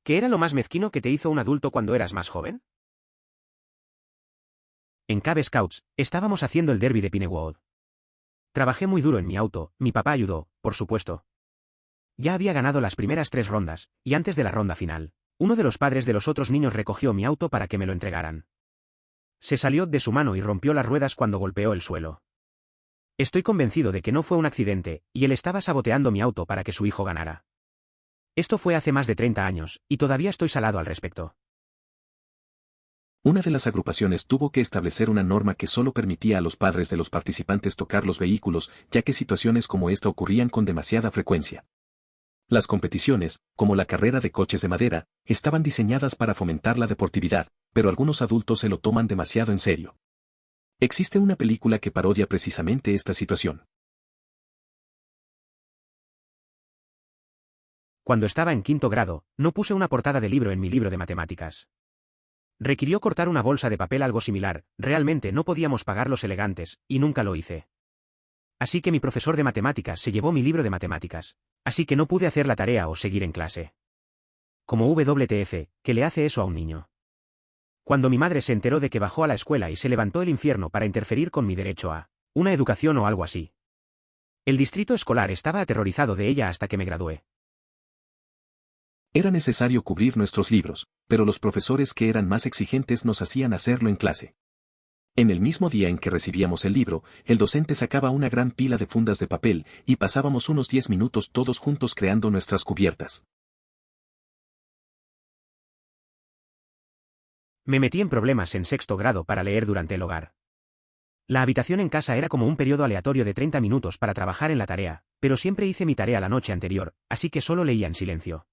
¿Qué era lo más mezquino que te hizo un adulto cuando eras más joven? En Cub Scouts, estábamos haciendo el derby de Pinewood. Trabajé muy duro en mi auto, mi papá ayudó, por supuesto. Ya había ganado las primeras 3 rondas, y antes de la ronda final, uno de los padres de los otros niños recogió mi auto para que me lo entregaran. Se salió de su mano y rompió las ruedas cuando golpeó el suelo. Estoy convencido de que no fue un accidente, y él estaba saboteando mi auto para que su hijo ganara. Esto fue hace más de 30 años, y todavía estoy salado al respecto. Una de las agrupaciones tuvo que establecer una norma que solo permitía a los padres de los participantes tocar los vehículos, ya que situaciones como esta ocurrían con demasiada frecuencia. Las competiciones, como la carrera de coches de madera, estaban diseñadas para fomentar la deportividad, pero algunos adultos se lo toman demasiado en serio. Existe una película que parodia precisamente esta situación. Cuando estaba en 5º grado, no puse una portada de libro en mi libro de matemáticas. Requirió cortar una bolsa de papel algo similar, realmente no podíamos pagar los elegantes, y nunca lo hice. Así que mi profesor de matemáticas se llevó mi libro de matemáticas, así que no pude hacer la tarea o seguir en clase. Como WTF, ¿qué le hace eso a un niño? Cuando mi madre se enteró de que bajó a la escuela y se levantó el infierno para interferir con mi derecho a una educación o algo así. El distrito escolar estaba aterrorizado de ella hasta que me gradué. Era necesario cubrir nuestros libros, pero los profesores que eran más exigentes nos hacían hacerlo en clase. En el mismo día en que recibíamos el libro, el docente sacaba una gran pila de fundas de papel y pasábamos unos 10 minutos todos juntos creando nuestras cubiertas. Me metí en problemas en 6º grado para leer durante el hogar. La habitación en casa era como un periodo aleatorio de 30 minutos para trabajar en la tarea, pero siempre hice mi tarea la noche anterior, así que solo leía en silencio.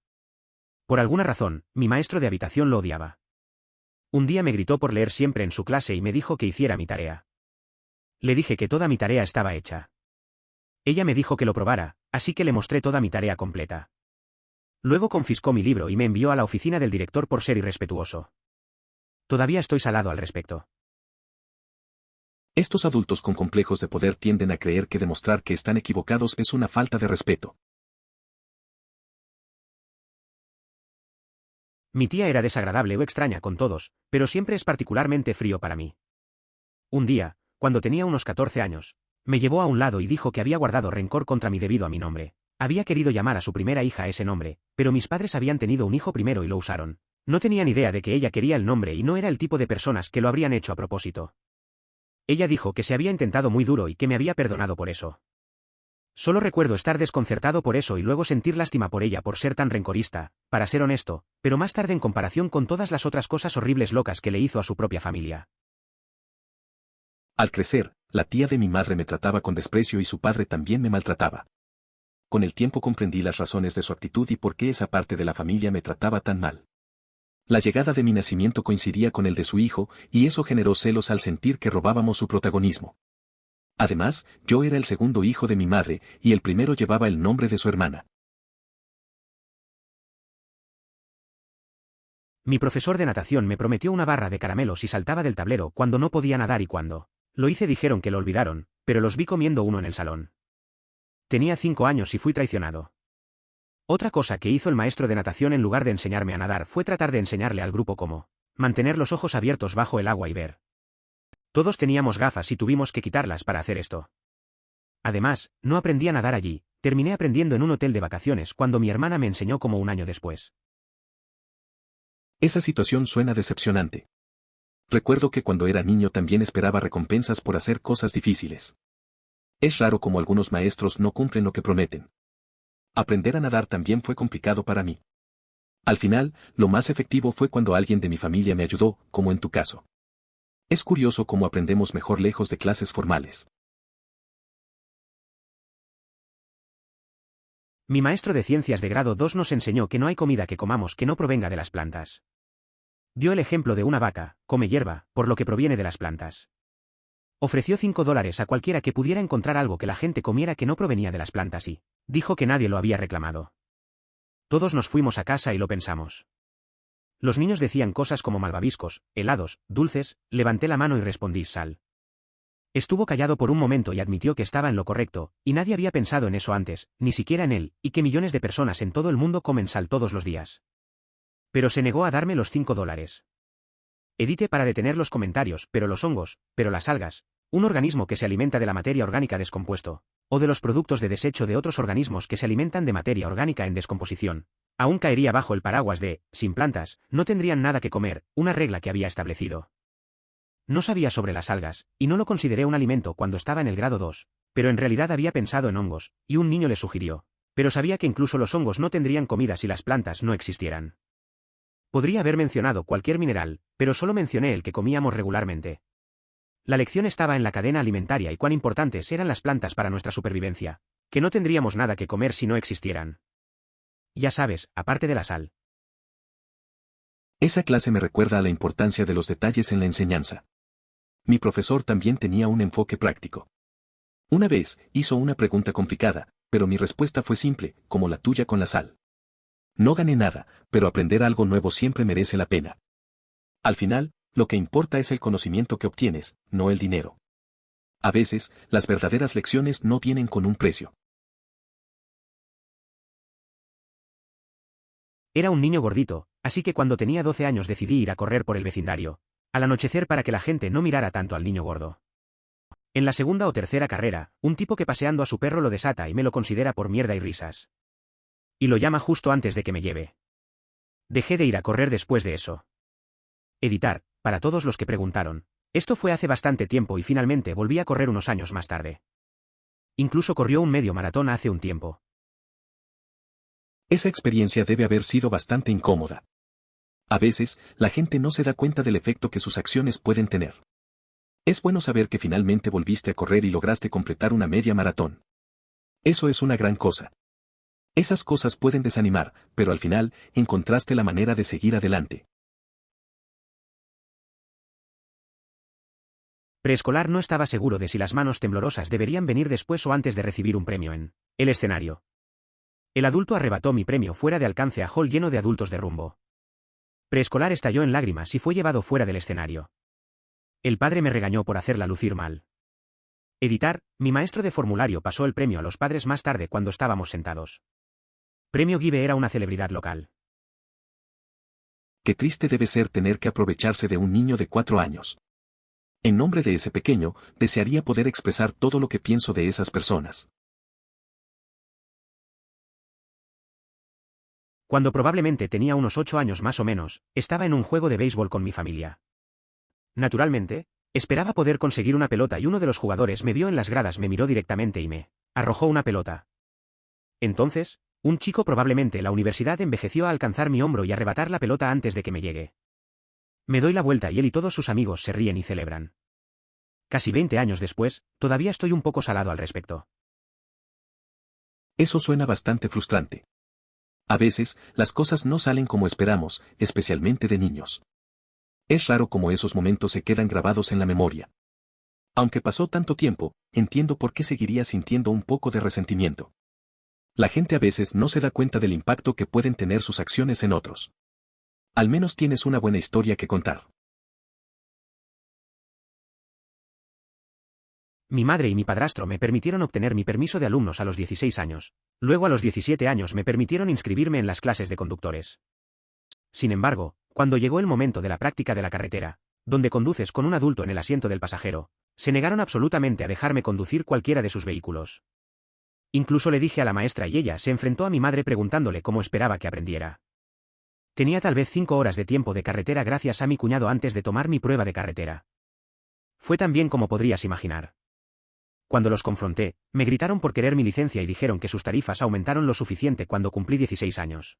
Por alguna razón, mi maestro de habitación lo odiaba. Un día me gritó por leer siempre en su clase y me dijo que hiciera mi tarea. Le dije que toda mi tarea estaba hecha. Ella me dijo que lo probara, así que le mostré toda mi tarea completa. Luego confiscó mi libro y me envió a la oficina del director por ser irrespetuoso. Todavía estoy salado al respecto. Estos adultos con complejos de poder tienden a creer que demostrar que están equivocados es una falta de respeto. Mi tía era desagradable o extraña con todos, pero siempre es particularmente frío para mí. Un día, cuando tenía unos 14 años, me llevó a un lado y dijo que había guardado rencor contra mí debido a mi nombre. Había querido llamar a su primera hija ese nombre, pero mis padres habían tenido un hijo primero y lo usaron. No tenían idea de que ella quería el nombre y no era el tipo de personas que lo habrían hecho a propósito. Ella dijo que se había intentado muy duro y que me había perdonado por eso. Solo recuerdo estar desconcertado por eso y luego sentir lástima por ella por ser tan rencorista, para ser honesto, pero más tarde en comparación con todas las otras cosas horribles locas que le hizo a su propia familia. Al crecer, la tía de mi madre me trataba con desprecio y su padre también me maltrataba. Con el tiempo comprendí las razones de su actitud y por qué esa parte de la familia me trataba tan mal. La llegada de mi nacimiento coincidía con el de su hijo, y eso generó celos al sentir que robábamos su protagonismo. Además, yo era el segundo hijo de mi madre, y el primero llevaba el nombre de su hermana. Mi profesor de natación me prometió una barra de caramelos y saltaba del tablero cuando no podía nadar y cuando lo hice dijeron que lo olvidaron, pero los vi comiendo uno en el salón. Tenía 5 años y fui traicionado. Otra cosa que hizo el maestro de natación en lugar de enseñarme a nadar fue tratar de enseñarle al grupo cómo mantener los ojos abiertos bajo el agua y ver. Todos teníamos gafas y tuvimos que quitarlas para hacer esto. Además, no aprendí a nadar allí, terminé aprendiendo en un hotel de vacaciones cuando mi hermana me enseñó como un año después. Esa situación suena decepcionante. Recuerdo que cuando era niño también esperaba recompensas por hacer cosas difíciles. Es raro como algunos maestros no cumplen lo que prometen. Aprender a nadar también fue complicado para mí. Al final, lo más efectivo fue cuando alguien de mi familia me ayudó, como en tu caso. Es curioso cómo aprendemos mejor lejos de clases formales. Mi maestro de ciencias de grado 2 nos enseñó que no hay comida que comamos que no provenga de las plantas. Dio el ejemplo de una vaca, come hierba, por lo que proviene de las plantas. Ofreció $5 a cualquiera que pudiera encontrar algo que la gente comiera que no provenía de las plantas y dijo que nadie lo había reclamado. Todos nos fuimos a casa y lo pensamos. Los niños decían cosas como malvaviscos, helados, dulces, levanté la mano y respondí sal. Estuvo callado por un momento y admitió que estaba en lo correcto, y nadie había pensado en eso antes, ni siquiera en él, y que millones de personas en todo el mundo comen sal todos los días. Pero se negó a darme los $5. Edité para detener los comentarios, pero los hongos, pero las algas, un organismo que se alimenta de la materia orgánica descompuesto, o de los productos de desecho de otros organismos que se alimentan de materia orgánica en descomposición, aún caería bajo el paraguas de, sin plantas, no tendrían nada que comer, una regla que había establecido. No sabía sobre las algas, y no lo consideré un alimento cuando estaba en el grado 2, pero en realidad había pensado en hongos, y un niño le sugirió. Pero sabía que incluso los hongos no tendrían comida si las plantas no existieran. Podría haber mencionado cualquier mineral, pero solo mencioné el que comíamos regularmente. La lección estaba en la cadena alimentaria y cuán importantes eran las plantas para nuestra supervivencia, que no tendríamos nada que comer si no existieran. Ya sabes, aparte de la sal. Esa clase me recuerda a la importancia de los detalles en la enseñanza. Mi profesor también tenía un enfoque práctico. Una vez, hizo una pregunta complicada, pero mi respuesta fue simple, como la tuya con la sal. No gané nada, pero aprender algo nuevo siempre merece la pena. Al final, lo que importa es el conocimiento que obtienes, no el dinero. A veces, las verdaderas lecciones no vienen con un precio. Era un niño gordito, así que cuando tenía 12 años decidí ir a correr por el vecindario, al anochecer para que la gente no mirara tanto al niño gordo. En la segunda o tercera carrera, un tipo que paseando a su perro lo desata y me lo considera por mierda y risas. Y lo llama justo antes de que me lleve. Dejé de ir a correr después de eso. Editar, para todos los que preguntaron. Esto fue hace bastante tiempo y finalmente volví a correr unos años más tarde. Incluso corrió un medio maratón hace un tiempo. Esa experiencia debe haber sido bastante incómoda. A veces, la gente no se da cuenta del efecto que sus acciones pueden tener. Es bueno saber que finalmente volviste a correr y lograste completar una media maratón. Eso es una gran cosa. Esas cosas pueden desanimar, pero al final, encontraste la manera de seguir adelante. Preescolar no estaba seguro de si las manos temblorosas deberían venir después o antes de recibir un premio en el escenario. El adulto arrebató mi premio fuera de alcance a hall lleno de adultos de rumbo. Preescolar estalló en lágrimas y fue llevado fuera del escenario. El padre me regañó por hacerla lucir mal. Editar, mi maestro de formulario pasó el premio a los padres más tarde cuando estábamos sentados. Premio Give era una celebridad local. Qué triste debe ser tener que aprovecharse de un niño de 4 años. En nombre de ese pequeño, desearía poder expresar todo lo que pienso de esas personas. Cuando probablemente tenía unos 8 años más o menos, estaba en un juego de béisbol con mi familia. Naturalmente, esperaba poder conseguir una pelota y uno de los jugadores me vio en las gradas, me miró directamente y me arrojó una pelota. Entonces, un chico probablemente en la universidad envejeció a alcanzar mi hombro y arrebatar la pelota antes de que me llegue. Me doy la vuelta y él y todos sus amigos se ríen y celebran. Casi 20 años después, todavía estoy un poco salado al respecto. Eso suena bastante frustrante. A veces, las cosas no salen como esperamos, especialmente de niños. Es raro cómo esos momentos se quedan grabados en la memoria. Aunque pasó tanto tiempo, entiendo por qué seguiría sintiendo un poco de resentimiento. La gente a veces no se da cuenta del impacto que pueden tener sus acciones en otros. Al menos tienes una buena historia que contar. Mi madre y mi padrastro me permitieron obtener mi permiso de alumnos a los 16 años. Luego a los 17 años me permitieron inscribirme en las clases de conductores. Sin embargo, cuando llegó el momento de la práctica de la carretera, donde conduces con un adulto en el asiento del pasajero, se negaron absolutamente a dejarme conducir cualquiera de sus vehículos. Incluso le dije a la maestra y ella se enfrentó a mi madre preguntándole cómo esperaba que aprendiera. Tenía tal vez 5 horas de tiempo de carretera gracias a mi cuñado antes de tomar mi prueba de carretera. Fue tan bien como podrías imaginar. Cuando los confronté, me gritaron por querer mi licencia y dijeron que sus tarifas aumentaron lo suficiente cuando cumplí 16 años.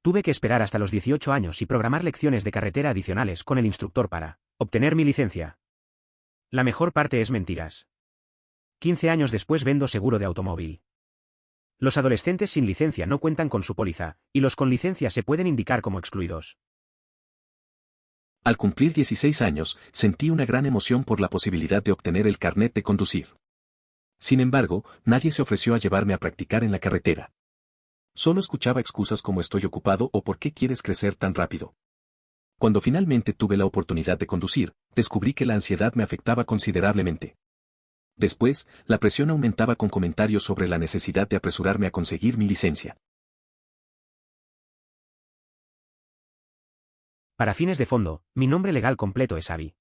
Tuve que esperar hasta los 18 años y programar lecciones de carretera adicionales con el instructor para obtener mi licencia. La mejor parte es mentiras. 15 años después vendo seguro de automóvil. Los adolescentes sin licencia no cuentan con su póliza, y los con licencia se pueden indicar como excluidos. Al cumplir 16 años, sentí una gran emoción por la posibilidad de obtener el carnet de conducir. Sin embargo, nadie se ofreció a llevarme a practicar en la carretera. Solo escuchaba excusas como estoy ocupado o por qué quieres crecer tan rápido. Cuando finalmente tuve la oportunidad de conducir, descubrí que la ansiedad me afectaba considerablemente. Después, la presión aumentaba con comentarios sobre la necesidad de apresurarme a conseguir mi licencia. Para fines de fondo, mi nombre legal completo es Abby.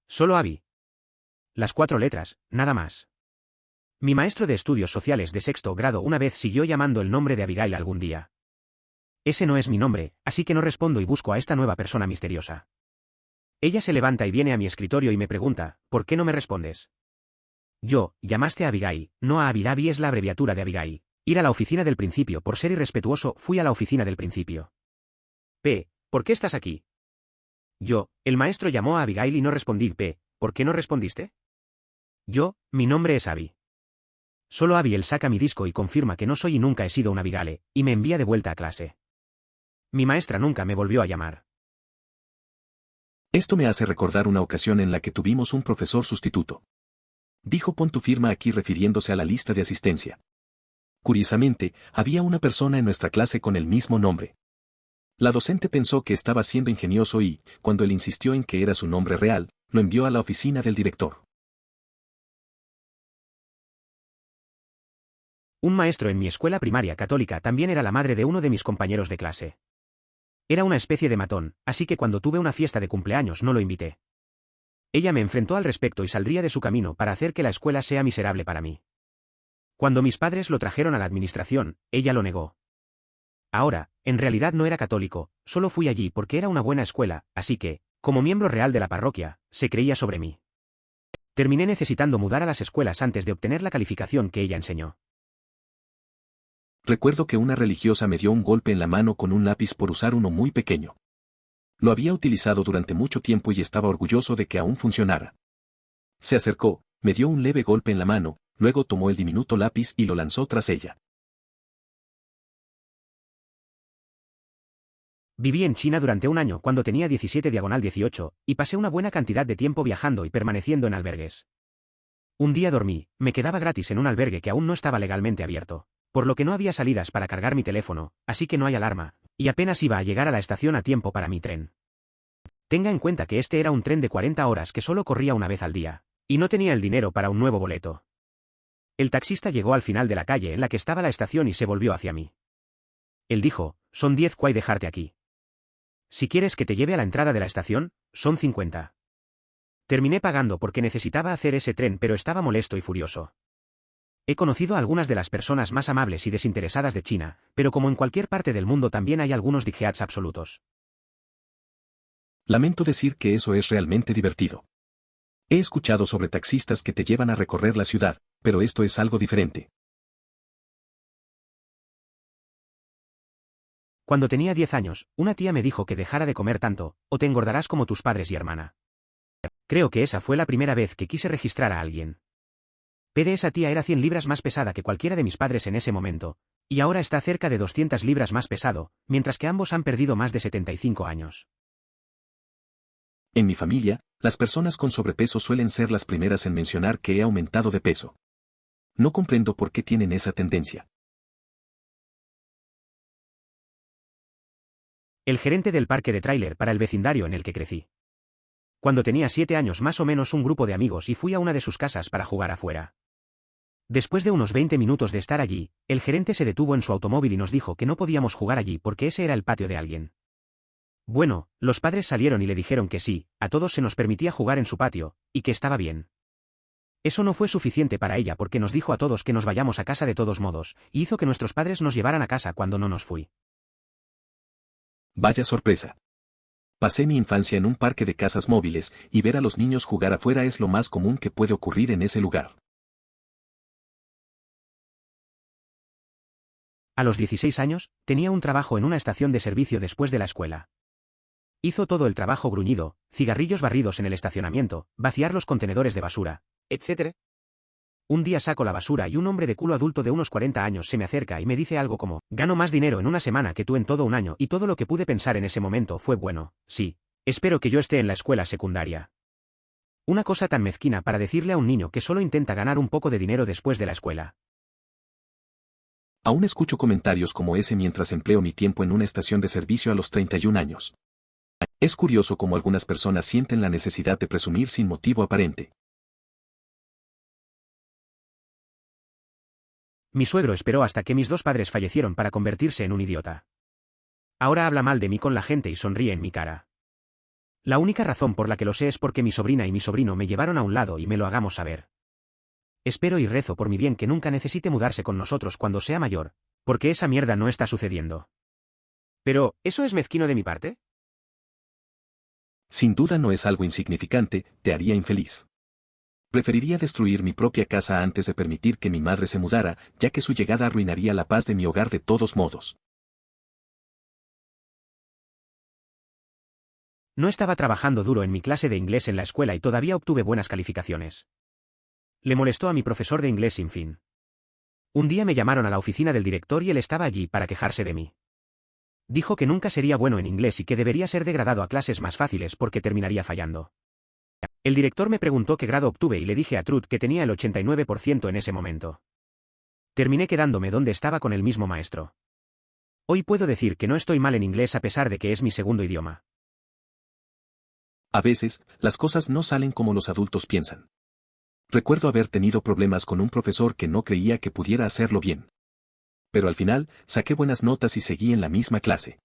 Solo Abby. Las 4 letras, nada más. Mi maestro de estudios sociales de 6º grado una vez siguió llamando el nombre de Abigail algún día. Ese no es mi nombre, así que no respondo y busco a esta nueva persona misteriosa. Ella se levanta y viene a mi escritorio y me pregunta, ¿por qué no me respondes? Yo, llamaste a Abigail, no a Abby. Abby es la abreviatura de Abigail. Ir a la oficina del principio. Por ser irrespetuoso, fui a la oficina del principio. P. ¿Por qué estás aquí? Yo, el maestro llamó a Abigail y no respondí. P. ¿Por qué no respondiste? Yo, mi nombre es Abby. Solo Abby. Él saca mi disco y confirma que no soy y nunca he sido una Abigail, y me envía de vuelta a clase. Mi maestra nunca me volvió a llamar. Esto me hace recordar una ocasión en la que tuvimos un profesor sustituto. Dijo: pon tu firma aquí, refiriéndose a la lista de asistencia. Curiosamente, había una persona en nuestra clase con el mismo nombre. La docente pensó que estaba siendo ingenioso y, cuando él insistió en que era su nombre real, lo envió a la oficina del director. Un maestro en mi escuela primaria católica también era la madre de uno de mis compañeros de clase. Era una especie de matón, así que cuando tuve una fiesta de cumpleaños no lo invité. Ella me enfrentó al respecto y saldría de su camino para hacer que la escuela sea miserable para mí. Cuando mis padres lo trajeron a la administración, ella lo negó. Ahora, en realidad no era católico, solo fui allí porque era una buena escuela, así que, como miembro real de la parroquia, se creía sobre mí. Terminé necesitando mudar a las escuelas antes de obtener la calificación que ella enseñó. Recuerdo que una religiosa me dio un golpe en la mano con un lápiz por usar uno muy pequeño. Lo había utilizado durante mucho tiempo y estaba orgulloso de que aún funcionara. Se acercó, me dio un leve golpe en la mano, luego tomó el diminuto lápiz y lo lanzó tras ella. Viví en China durante un año cuando tenía 17/18, y pasé una buena cantidad de tiempo viajando y permaneciendo en albergues. Un día dormí, me quedaba gratis en un albergue que aún no estaba legalmente abierto, por lo que no había salidas para cargar mi teléfono, así que no hay alarma, y apenas iba a llegar a la estación a tiempo para mi tren. Tenga en cuenta que este era un tren de 40 horas que solo corría una vez al día, y no tenía el dinero para un nuevo boleto. El taxista llegó al final de la calle en la que estaba la estación y se volvió hacia mí. Él dijo: son 10 cuay dejarte aquí. Si quieres que te lleve a la entrada de la estación, son 50. Terminé pagando porque necesitaba hacer ese tren, pero estaba molesto y furioso. He conocido a algunas de las personas más amables y desinteresadas de China, pero como en cualquier parte del mundo también hay algunos dickheads absolutos. Lamento decir que eso es realmente divertido. He escuchado sobre taxistas que te llevan a recorrer la ciudad, pero esto es algo diferente. Cuando tenía 10 años, una tía me dijo que dejara de comer tanto, o te engordarás como tus padres y hermana. Creo que esa fue la primera vez que quise registrar a alguien. De esa tía era 100 libras más pesada que cualquiera de mis padres en ese momento, y ahora está cerca de 200 libras más pesado, mientras que ambos han perdido más de 75 años. En mi familia, las personas con sobrepeso suelen ser las primeras en mencionar que he aumentado de peso. No comprendo por qué tienen esa tendencia. El gerente del parque de tráiler para el vecindario en el que crecí. Cuando tenía 7 años más o menos, un grupo de amigos y fui a una de sus casas para jugar afuera. Después de unos 20 minutos de estar allí, el gerente se detuvo en su automóvil y nos dijo que no podíamos jugar allí porque ese era el patio de alguien. Bueno, los padres salieron y le dijeron que sí, a todos se nos permitía jugar en su patio, y que estaba bien. Eso no fue suficiente para ella porque nos dijo a todos que nos vayamos a casa de todos modos, y hizo que nuestros padres nos llevaran a casa cuando no nos fui. Vaya sorpresa. Pasé mi infancia en un parque de casas móviles, y ver a los niños jugar afuera es lo más común que puede ocurrir en ese lugar. A los 16 años, tenía un trabajo en una estación de servicio después de la escuela. Hizo todo el trabajo: gruñido, cigarrillos barridos en el estacionamiento, vaciar los contenedores de basura, etc. Un día saco la basura y un hombre de culo adulto de unos 40 años se me acerca y me dice algo como: gano más dinero en una semana que tú en todo un año, y todo lo que pude pensar en ese momento fue: bueno, sí, espero que yo esté en la escuela secundaria. Una cosa tan mezquina para decirle a un niño que solo intenta ganar un poco de dinero después de la escuela. Aún escucho comentarios como ese mientras empleo mi tiempo en una estación de servicio a los 31 años. Es curioso cómo algunas personas sienten la necesidad de presumir sin motivo aparente. Mi suegro esperó hasta que mis 2 padres fallecieron para convertirse en un idiota. Ahora habla mal de mí con la gente y sonríe en mi cara. La única razón por la que lo sé es porque mi sobrina y mi sobrino me llevaron a un lado y me lo hagamos saber. Espero y rezo por mi bien que nunca necesite mudarse con nosotros cuando sea mayor, porque esa mierda no está sucediendo. Pero, ¿eso es mezquino de mi parte? Sin duda no es algo insignificante, te haría infeliz. Preferiría destruir mi propia casa antes de permitir que mi madre se mudara, ya que su llegada arruinaría la paz de mi hogar de todos modos. No estaba trabajando duro en mi clase de inglés en la escuela y todavía obtuve buenas calificaciones. Le molestó a mi profesor de inglés sin fin. Un día me llamaron a la oficina del director y él estaba allí para quejarse de mí. Dijo que nunca sería bueno en inglés y que debería ser degradado a clases más fáciles porque terminaría fallando. El director me preguntó qué grado obtuve y le dije a Truth que tenía el 89% en ese momento. Terminé quedándome donde estaba con el mismo maestro. Hoy puedo decir que no estoy mal en inglés a pesar de que es mi segundo idioma. A veces, las cosas no salen como los adultos piensan. Recuerdo haber tenido problemas con un profesor que no creía que pudiera hacerlo bien. Pero al final, saqué buenas notas y seguí en la misma clase.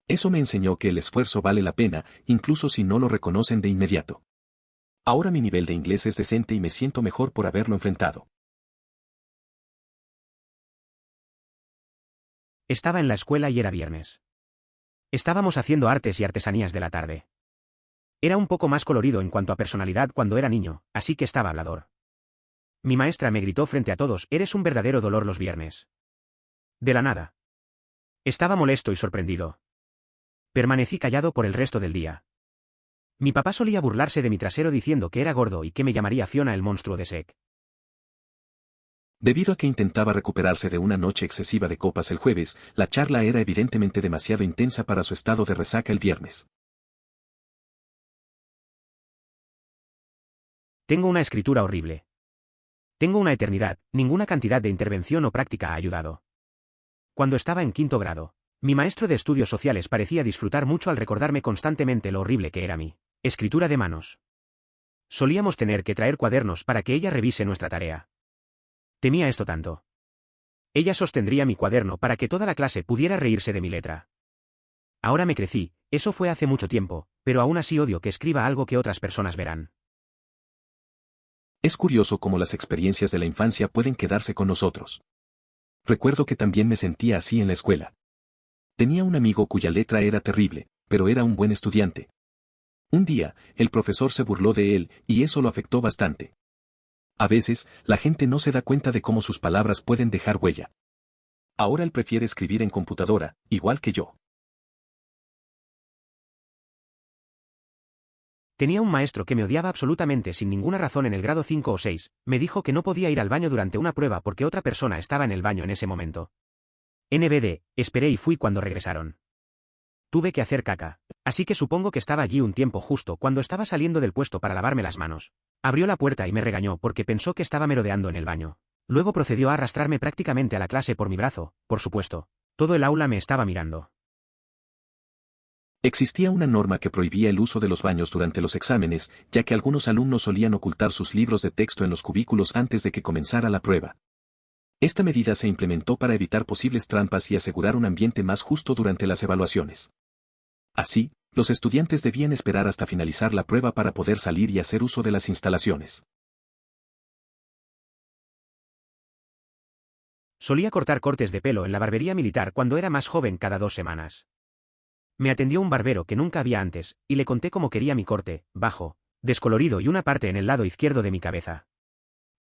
Eso me enseñó que el esfuerzo vale la pena, incluso si no lo reconocen de inmediato. Ahora mi nivel de inglés es decente y me siento mejor por haberlo enfrentado. Estaba en la escuela y era viernes. Estábamos haciendo artes y artesanías de la tarde. Era un poco más colorido en cuanto a personalidad cuando era niño, así que estaba hablador. Mi maestra me gritó frente a todos: «Eres un verdadero dolor los viernes». De la nada. Estaba molesto y sorprendido. Permanecí callado por el resto del día. Mi papá solía burlarse de mi trasero diciendo que era gordo y que me llamaría Fiona el monstruo de Shrek. Debido a que intentaba recuperarse de una noche excesiva de copas el jueves, la charla era evidentemente demasiado intensa para su estado de resaca el viernes. Tengo una escritura horrible. Tengo una eternidad, ninguna cantidad de intervención o práctica ha ayudado. Cuando estaba en quinto grado, mi maestro de estudios sociales parecía disfrutar mucho al recordarme constantemente lo horrible que era mi escritura de manos. Solíamos tener que traer cuadernos para que ella revise nuestra tarea. Temía esto tanto. Ella sostendría mi cuaderno para que toda la clase pudiera reírse de mi letra. Ahora me crecí, eso fue hace mucho tiempo, pero aún así odio que escriba algo que otras personas verán. Es curioso cómo las experiencias de la infancia pueden quedarse con nosotros. Recuerdo que también me sentía así en la escuela. Tenía un amigo cuya letra era terrible, pero era un buen estudiante. Un día, el profesor se burló de él, y eso lo afectó bastante. A veces, la gente no se da cuenta de cómo sus palabras pueden dejar huella. Ahora él prefiere escribir en computadora, igual que yo. Tenía un maestro que me odiaba absolutamente sin ninguna razón en el grado 5 o 6, me dijo que no podía ir al baño durante una prueba porque otra persona estaba en el baño en ese momento. NBD, esperé y fui cuando regresaron. Tuve que hacer caca, así que supongo que estaba allí un tiempo justo cuando estaba saliendo del puesto para lavarme las manos. Abrió la puerta y me regañó porque pensó que estaba merodeando en el baño. Luego procedió a arrastrarme prácticamente a la clase por mi brazo, por supuesto. Todo el aula me estaba mirando. Existía una norma que prohibía el uso de los baños durante los exámenes, ya que algunos alumnos solían ocultar sus libros de texto en los cubículos antes de que comenzara la prueba. Esta medida se implementó para evitar posibles trampas y asegurar un ambiente más justo durante las evaluaciones. Así, los estudiantes debían esperar hasta finalizar la prueba para poder salir y hacer uso de las instalaciones. Solía cortar cortes de pelo en la barbería militar cuando era más joven cada 2 semanas. Me atendió un barbero que nunca había antes, y le conté cómo quería mi corte, bajo, descolorido y una parte en el lado izquierdo de mi cabeza.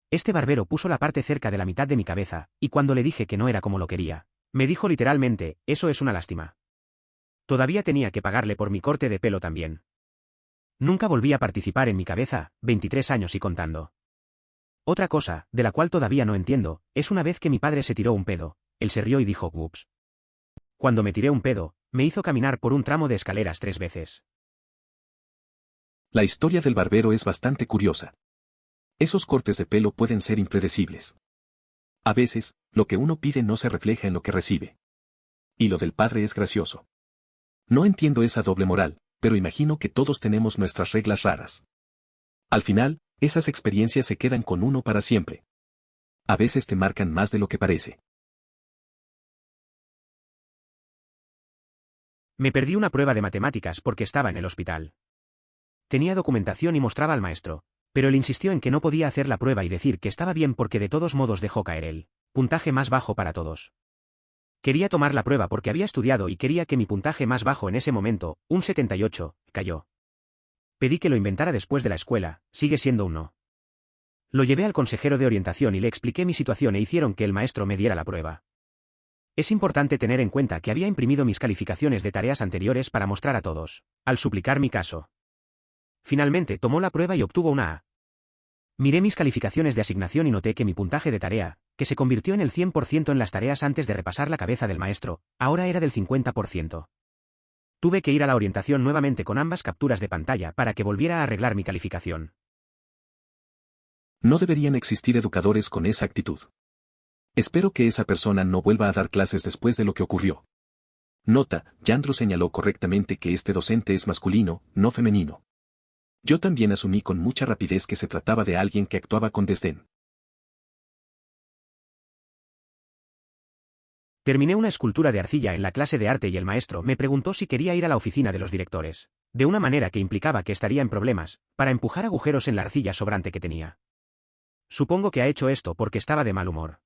Este barbero puso la parte cerca de la mitad de mi cabeza, y cuando le dije que no era como lo quería, me dijo literalmente: «Eso es una lástima». Todavía tenía que pagarle por mi corte de pelo también. Nunca volví a participar en mi cabeza, 23 años y contando. Otra cosa, de la cual todavía no entiendo, es una vez que mi padre se tiró un pedo, él se rió y dijo «Ups». Cuando me tiré un pedo, me hizo caminar por un tramo de escaleras 3 veces. La historia del barbero es bastante curiosa. Esos cortes de pelo pueden ser impredecibles. A veces, lo que uno pide no se refleja en lo que recibe. Y lo del padre es gracioso. No entiendo esa doble moral, pero imagino que todos tenemos nuestras reglas raras. Al final, esas experiencias se quedan con uno para siempre. A veces te marcan más de lo que parece. Me perdí una prueba de matemáticas porque estaba en el hospital. Tenía documentación y mostraba al maestro, pero él insistió en que no podía hacer la prueba y decir que estaba bien porque de todos modos dejó caer el puntaje más bajo para todos. Quería tomar la prueba porque había estudiado y quería que mi puntaje más bajo en ese momento, un 78, cayó. Pedí que lo inventara después de la escuela, sigue siendo un no. Lo llevé al consejero de orientación y le expliqué mi situación e hicieron que el maestro me diera la prueba. Es importante tener en cuenta que había imprimido mis calificaciones de tareas anteriores para mostrar a todos, al suplicar mi caso. Finalmente tomó la prueba y obtuvo una A. Miré mis calificaciones de asignación y noté que mi puntaje de tarea, que se convirtió en el 100% en las tareas antes de repasar la cabeza del maestro, ahora era del 50%. Tuve que ir a la orientación nuevamente con ambas capturas de pantalla para que volviera a arreglar mi calificación. No deberían existir educadores con esa actitud. Espero que esa persona no vuelva a dar clases después de lo que ocurrió. Nota, Yandro señaló correctamente que este docente es masculino, no femenino. Yo también asumí con mucha rapidez que se trataba de alguien que actuaba con desdén. Terminé una escultura de arcilla en la clase de arte y el maestro me preguntó si quería ir a la oficina de los directores, de una manera que implicaba que estaría en problemas, para empujar agujeros en la arcilla sobrante que tenía. Supongo que ha hecho esto porque estaba de mal humor.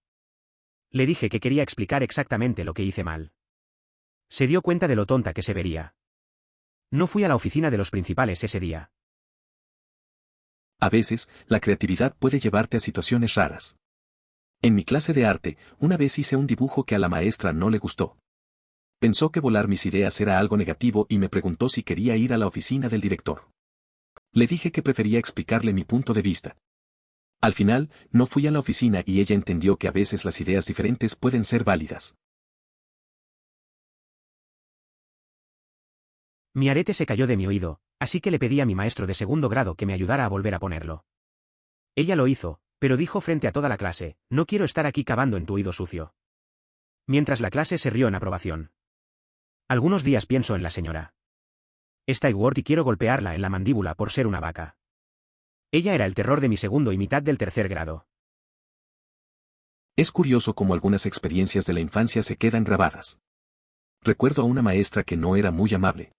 Le dije que quería explicar exactamente lo que hice mal. Se dio cuenta de lo tonta que se vería. No fui a la oficina de los principales ese día. A veces, la creatividad puede llevarte a situaciones raras. En mi clase de arte, una vez hice un dibujo que a la maestra no le gustó. Pensó que volar mis ideas era algo negativo y me preguntó si quería ir a la oficina del director. Le dije que prefería explicarle mi punto de vista. Al final, no fui a la oficina y ella entendió que a veces las ideas diferentes pueden ser válidas. Mi arete se cayó de mi oído, así que le pedí a mi maestro de segundo grado que me ayudara a volver a ponerlo. Ella lo hizo, pero dijo frente a toda la clase, no quiero estar aquí cavando en tu oído sucio. Mientras la clase se rió en aprobación. Algunos días pienso en la señora Steiward y quiero golpearla en la mandíbula por ser una vaca. Ella era el terror de mi segundo y mitad del tercer grado. Es curioso cómo algunas experiencias de la infancia se quedan grabadas. Recuerdo a una maestra que no era muy amable.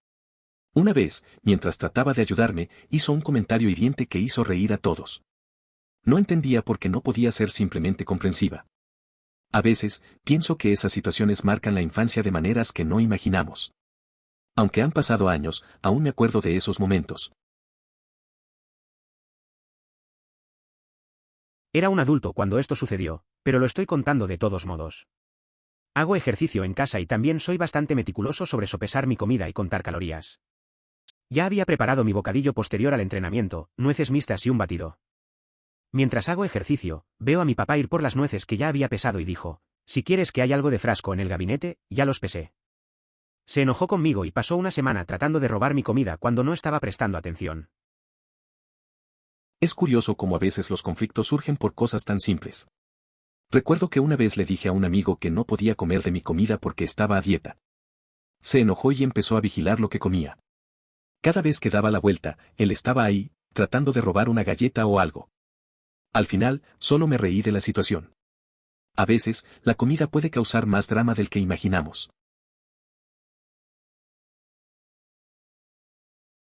Una vez, mientras trataba de ayudarme, hizo un comentario hiriente que hizo reír a todos. No entendía por qué no podía ser simplemente comprensiva. A veces, pienso que esas situaciones marcan la infancia de maneras que no imaginamos. Aunque han pasado años, aún me acuerdo de esos momentos. Era un adulto cuando esto sucedió, pero lo estoy contando de todos modos. Hago ejercicio en casa y también soy bastante meticuloso sobre sopesar mi comida y contar calorías. Ya había preparado mi bocadillo posterior al entrenamiento, nueces mixtas y un batido. Mientras hago ejercicio, veo a mi papá ir por las nueces que ya había pesado y dijo, si quieres que haya algo de frasco en el gabinete, ya los pesé. Se enojó conmigo y pasó una semana tratando de robar mi comida cuando no estaba prestando atención. Es curioso cómo a veces los conflictos surgen por cosas tan simples. Recuerdo que una vez le dije a un amigo que no podía comer de mi comida porque estaba a dieta. Se enojó y empezó a vigilar lo que comía. Cada vez que daba la vuelta, él estaba ahí, tratando de robar una galleta o algo. Al final, solo me reí de la situación. A veces, la comida puede causar más drama del que imaginamos.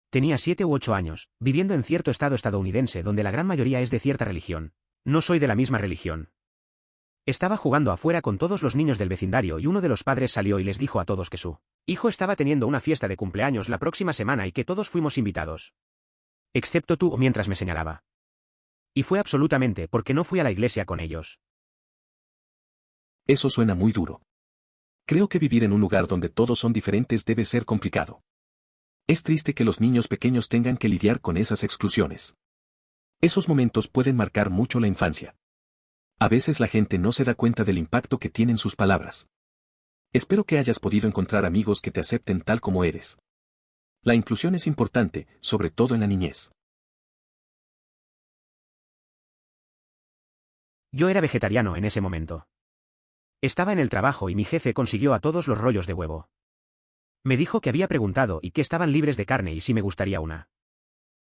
Tenía 7 u 8 años, viviendo en cierto estado estadounidense donde la gran mayoría es de cierta religión. No soy de la misma religión. Estaba jugando afuera con todos los niños del vecindario y uno de los padres salió y les dijo a todos que su hijo estaba teniendo una fiesta de cumpleaños la próxima semana y que todos fuimos invitados. Excepto tú, mientras me señalaba. Y fue absolutamente porque no fui a la iglesia con ellos. Eso suena muy duro. Creo que vivir en un lugar donde todos son diferentes debe ser complicado. Es triste que los niños pequeños tengan que lidiar con esas exclusiones. Esos momentos pueden marcar mucho la infancia. A veces la gente no se da cuenta del impacto que tienen sus palabras. Espero que hayas podido encontrar amigos que te acepten tal como eres. La inclusión es importante, sobre todo en la niñez. Yo era vegetariano en ese momento. Estaba en el trabajo y mi jefe consiguió a todos los rollos de huevo. Me dijo que había preguntado y que estaban libres de carne y si me gustaría una.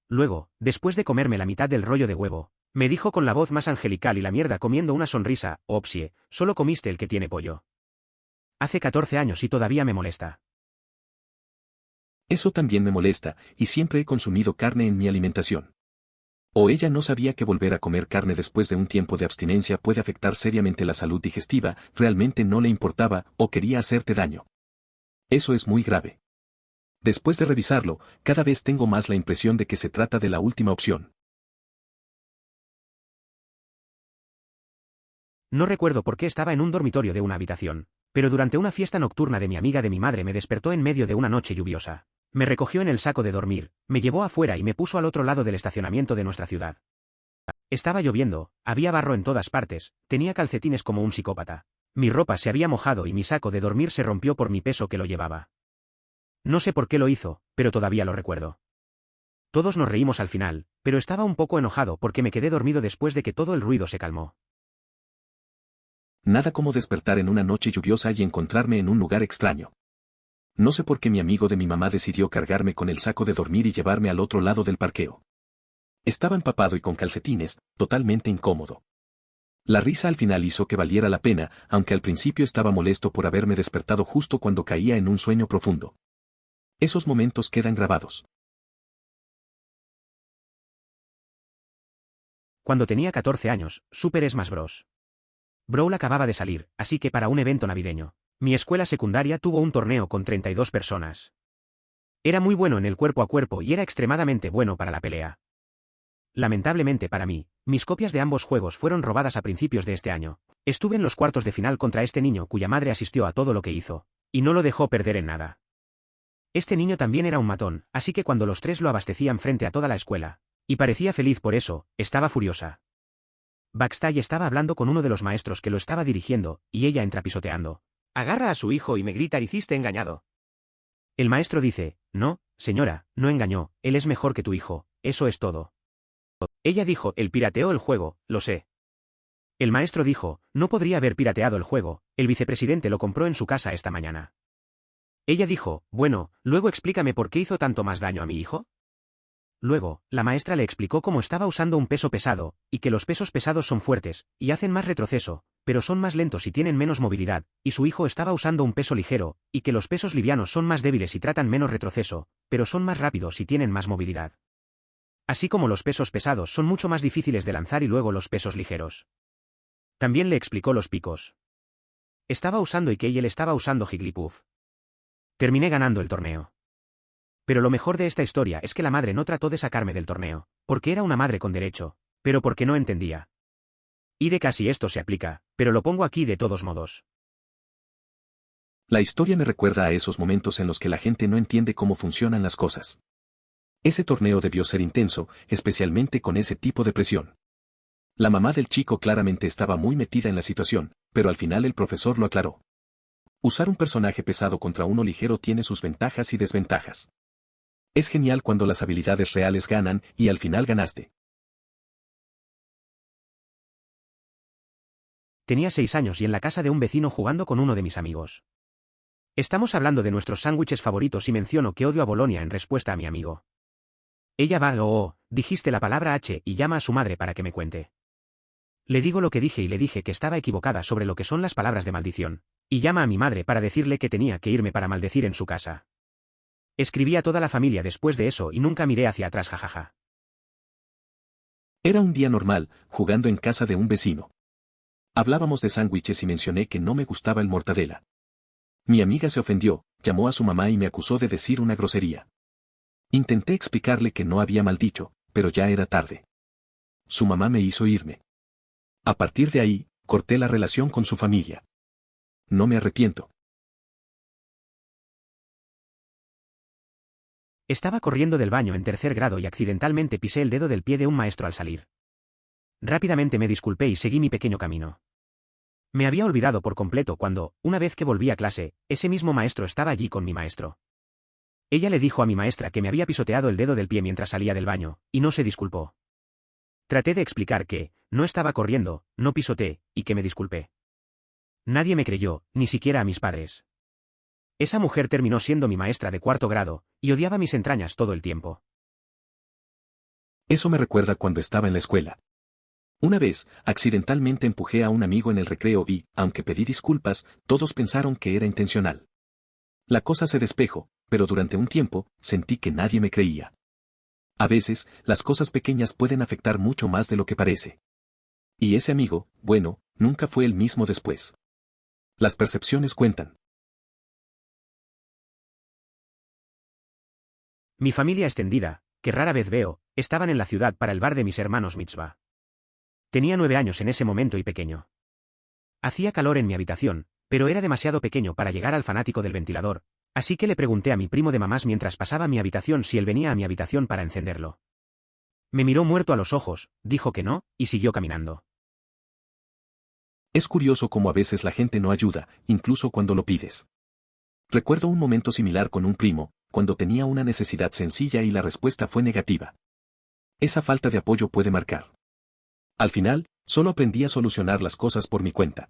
Luego, después de comerme la mitad del rollo de huevo, me dijo con la voz más angelical y la mierda comiendo una sonrisa, Opsie, solo comiste el que tiene pollo. Hace 14 años y todavía me molesta. Eso también me molesta, y siempre he consumido carne en mi alimentación. O ella no sabía que volver a comer carne después de un tiempo de abstinencia puede afectar seriamente la salud digestiva, realmente no le importaba, o quería hacerte daño. Eso es muy grave. Después de revisarlo, cada vez tengo más la impresión de que se trata de la última opción. No recuerdo por qué estaba en un dormitorio de una habitación, pero durante una fiesta nocturna de mi amiga de mi madre me despertó en medio de una noche lluviosa. Me recogió en el saco de dormir, me llevó afuera y me puso al otro lado del estacionamiento de nuestra ciudad. Estaba lloviendo, había barro en todas partes, tenía calcetines como un psicópata. Mi ropa se había mojado y mi saco de dormir se rompió por mi peso que lo llevaba. No sé por qué lo hizo, pero todavía lo recuerdo. Todos nos reímos al final, pero estaba un poco enojado porque me quedé dormido después de que todo el ruido se calmó. Nada como despertar en una noche lluviosa y encontrarme en un lugar extraño. No sé por qué mi amigo de mi mamá decidió cargarme con el saco de dormir y llevarme al otro lado del parqueo. Estaba empapado y con calcetines, totalmente incómodo. La risa al final hizo que valiera la pena, aunque al principio estaba molesto por haberme despertado justo cuando caía en un sueño profundo. Esos momentos quedan grabados. Cuando tenía 14 años, Super Smash Bros. Brawl acababa de salir, así que para un evento navideño, mi escuela secundaria tuvo un torneo con 32 personas. Era muy bueno en el cuerpo a cuerpo y era extremadamente bueno para la pelea. Lamentablemente para mí, mis copias de ambos juegos fueron robadas a principios de este año. Estuve en los cuartos de final contra este niño cuya madre asistió a todo lo que hizo, y no lo dejó perder en nada. Este niño también era un matón, así que cuando los tres lo abastecían frente a toda la escuela, y parecía feliz por eso, estaba furiosa. Backstage estaba hablando con uno de los maestros que lo estaba dirigiendo, y ella entra pisoteando. Agarra a su hijo y me grita: "Hiciste engañado". El maestro dice: "No, señora, no engañó, él es mejor que tu hijo, eso es todo". Ella dijo: "Él pirateó el juego, lo sé". El maestro dijo: "No podría haber pirateado el juego, el vicepresidente lo compró en su casa esta mañana". Ella dijo: "Bueno, luego explícame por qué hizo tanto más daño a mi hijo". Luego, la maestra le explicó cómo estaba usando un peso pesado, y que los pesos pesados son fuertes, y hacen más retroceso, pero son más lentos y tienen menos movilidad, y su hijo estaba usando un peso ligero, y que los pesos livianos son más débiles y tratan menos retroceso, pero son más rápidos y tienen más movilidad. Así como los pesos pesados son mucho más difíciles de lanzar y luego los pesos ligeros. También le explicó los picos. Estaba usando y que él estaba usando Jigglypuff. Terminé ganando el torneo. Pero lo mejor de esta historia es que la madre no trató de sacarme del torneo, porque era una madre con derecho, pero porque no entendía. Y de casi esto se aplica, pero lo pongo aquí de todos modos. La historia me recuerda a esos momentos en los que la gente no entiende cómo funcionan las cosas. Ese torneo debió ser intenso, especialmente con ese tipo de presión. La mamá del chico claramente estaba muy metida en la situación, pero al final el profesor lo aclaró. Usar un personaje pesado contra uno ligero tiene sus ventajas y desventajas. Es genial cuando las habilidades reales ganan, y al final ganaste. Tenía 6 años y en la casa de un vecino jugando con uno de mis amigos. Estamos hablando de nuestros sándwiches favoritos y menciono que odio a Bolonia en respuesta a mi amigo. Ella va: "Oh, dijiste la palabra H", y llama a su madre para que me cuente. Le digo lo que dije y le dije que estaba equivocada sobre lo que son las palabras de maldición, y llama a mi madre para decirle que tenía que irme para maldecir en su casa. Escribí a toda la familia después de eso y nunca miré hacia atrás, jajaja. Era un día normal, jugando en casa de un vecino. Hablábamos de sándwiches y mencioné que no me gustaba el mortadela. Mi amiga se ofendió, llamó a su mamá y me acusó de decir una grosería. Intenté explicarle que no había mal dicho, pero ya era tarde. Su mamá me hizo irme. A partir de ahí, corté la relación con su familia. No me arrepiento. Estaba corriendo del baño en 3er grado y accidentalmente pisé el dedo del pie de un maestro al salir. Rápidamente me disculpé y seguí mi pequeño camino. Me había olvidado por completo cuando, una vez que volví a clase, ese mismo maestro estaba allí con mi maestro. Ella le dijo a mi maestra que me había pisoteado el dedo del pie mientras salía del baño, y no se disculpó. Traté de explicar que, no estaba corriendo, no pisoteé, y que me disculpé. Nadie me creyó, ni siquiera a mis padres. Esa mujer terminó siendo mi maestra de 4º grado, y odiaba mis entrañas todo el tiempo. Eso me recuerda cuando estaba en la escuela. Una vez, accidentalmente empujé a un amigo en el recreo y, aunque pedí disculpas, todos pensaron que era intencional. La cosa se despejó, pero durante un tiempo, sentí que nadie me creía. A veces, las cosas pequeñas pueden afectar mucho más de lo que parece. Y ese amigo, bueno, nunca fue el mismo después. Las percepciones cuentan. Mi familia extendida, que rara vez veo, estaban en la ciudad para el bar de mis hermanos mitzvah. Tenía 9 años en ese momento y pequeño. Hacía calor en mi habitación, pero era demasiado pequeño para llegar al fanático del ventilador, así que le pregunté a mi primo de mamás mientras pasaba mi habitación si él venía a mi habitación para encenderlo. Me miró muerto a los ojos, dijo que no, y siguió caminando. Es curioso cómo a veces la gente no ayuda, incluso cuando lo pides. Recuerdo un momento similar con un primo, cuando tenía una necesidad sencilla y la respuesta fue negativa. Esa falta de apoyo puede marcar. Al final, solo aprendí a solucionar las cosas por mi cuenta.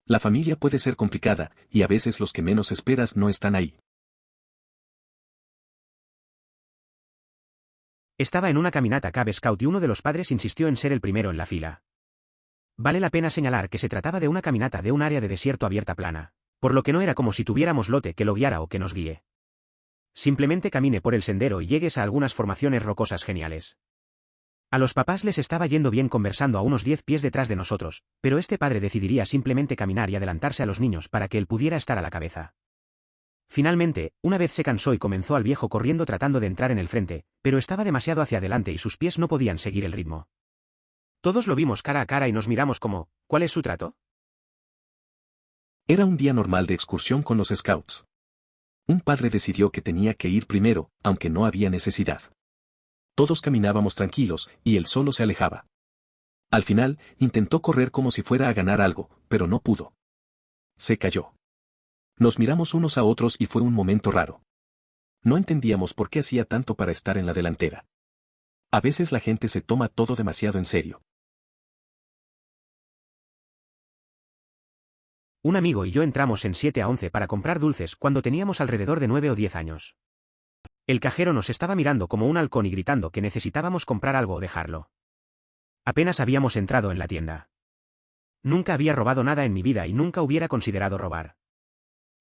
La familia puede ser complicada, y a veces los que menos esperas no están ahí. Estaba en una caminata Cub Scout y uno de los padres insistió en ser el primero en la fila. Vale la pena señalar que se trataba de una caminata de un área de desierto abierta plana, por lo que no era como si tuviéramos lote que lo guiara o que nos guíe. Simplemente camine por el sendero y llegues a algunas formaciones rocosas geniales. A los papás les estaba yendo bien conversando a unos 10 pies detrás de nosotros, pero este padre decidiría simplemente caminar y adelantarse a los niños para que él pudiera estar a la cabeza. Finalmente, una vez se cansó y comenzó al viejo corriendo tratando de entrar en el frente, pero estaba demasiado hacia adelante y sus pies no podían seguir el ritmo. Todos lo vimos cara a cara y nos miramos como, ¿cuál es su trato? Era un día normal de excursión con los scouts. Un padre decidió que tenía que ir primero, aunque no había necesidad. Todos caminábamos tranquilos, y él solo se alejaba. Al final, intentó correr como si fuera a ganar algo, pero no pudo. Se cayó. Nos miramos unos a otros y fue un momento raro. No entendíamos por qué hacía tanto para estar en la delantera. A veces la gente se toma todo demasiado en serio. Un amigo y yo entramos en 7 a 11 para comprar dulces cuando teníamos alrededor de 9 o 10 años. El cajero nos estaba mirando como un halcón y gritando que necesitábamos comprar algo o dejarlo. Apenas habíamos entrado en la tienda. Nunca había robado nada en mi vida y nunca hubiera considerado robar.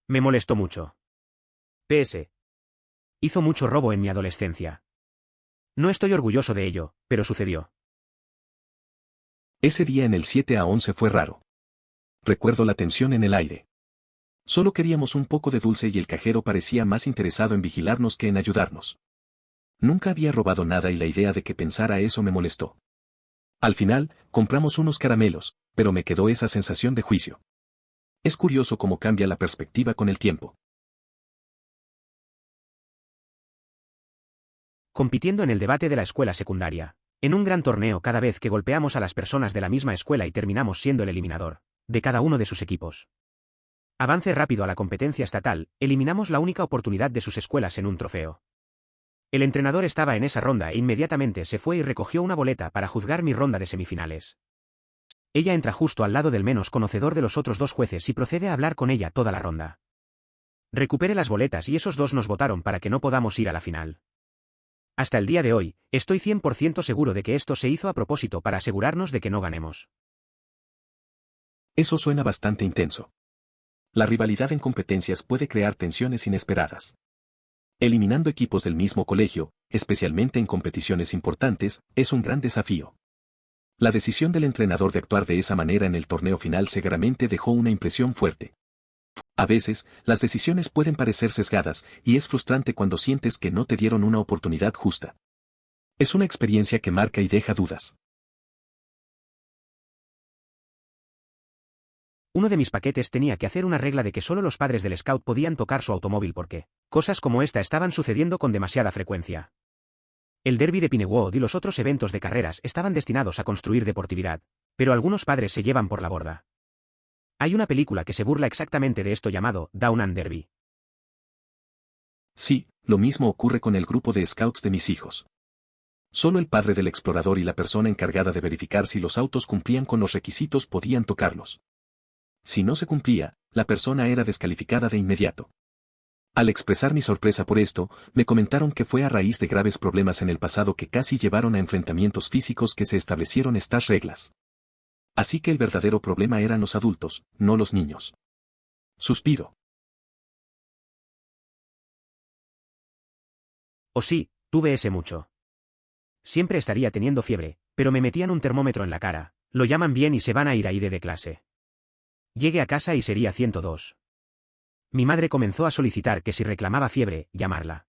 Me molestó mucho. PS. Hizo mucho robo en mi adolescencia. No estoy orgulloso de ello, pero sucedió. Ese día en el 7 a 11 fue raro. Recuerdo la tensión en el aire. Solo queríamos un poco de dulce y el cajero parecía más interesado en vigilarnos que en ayudarnos. Nunca había robado nada y la idea de que pensara eso me molestó. Al final, compramos unos caramelos, pero me quedó esa sensación de juicio. Es curioso cómo cambia la perspectiva con el tiempo. Compitiendo en el debate de la escuela secundaria. En un gran torneo cada vez que golpeamos a las personas de la misma escuela y terminamos siendo el eliminador de cada uno de sus equipos. Avance rápido a la competencia estatal, eliminamos la única oportunidad de sus escuelas en un trofeo. El entrenador estaba en esa ronda e inmediatamente se fue y recogió una boleta para juzgar mi ronda de semifinales. Ella entra justo al lado del menos conocedor de los otros 2 jueces y procede a hablar con ella toda la ronda. Recupere las boletas y esos 2 nos votaron para que no podamos ir a la final. Hasta el día de hoy, estoy 100% seguro de que esto se hizo a propósito para asegurarnos de que no ganemos. Eso suena bastante intenso. La rivalidad en competencias puede crear tensiones inesperadas. Eliminando equipos del mismo colegio, especialmente en competiciones importantes, es un gran desafío. La decisión del entrenador de actuar de esa manera en el torneo final seguramente dejó una impresión fuerte. A veces, las decisiones pueden parecer sesgadas, y es frustrante cuando sientes que no te dieron una oportunidad justa. Es una experiencia que marca y deja dudas. Uno de mis paquetes tenía que hacer una regla de que solo los padres del scout podían tocar su automóvil porque cosas como esta estaban sucediendo con demasiada frecuencia. El derby de Pinewood y los otros eventos de carreras estaban destinados a construir deportividad, pero algunos padres se llevan por la borda. Hay una película que se burla exactamente de esto llamado Down and Derby. Sí, lo mismo ocurre con el grupo de scouts de mis hijos. Solo el padre del explorador y la persona encargada de verificar si los autos cumplían con los requisitos podían tocarlos. Si no se cumplía, la persona era descalificada de inmediato. Al expresar mi sorpresa por esto, me comentaron que fue a raíz de graves problemas en el pasado que casi llevaron a enfrentamientos físicos que se establecieron estas reglas. Así que el verdadero problema eran los adultos, no los niños. Suspiro. Oh sí, tuve ese mucho. Siempre estaría teniendo fiebre, pero me metían un termómetro en la cara, lo llaman bien y se van a ir ahí de clase. Llegué a casa y sería 102. Mi madre comenzó a solicitar que si reclamaba fiebre, llamarla.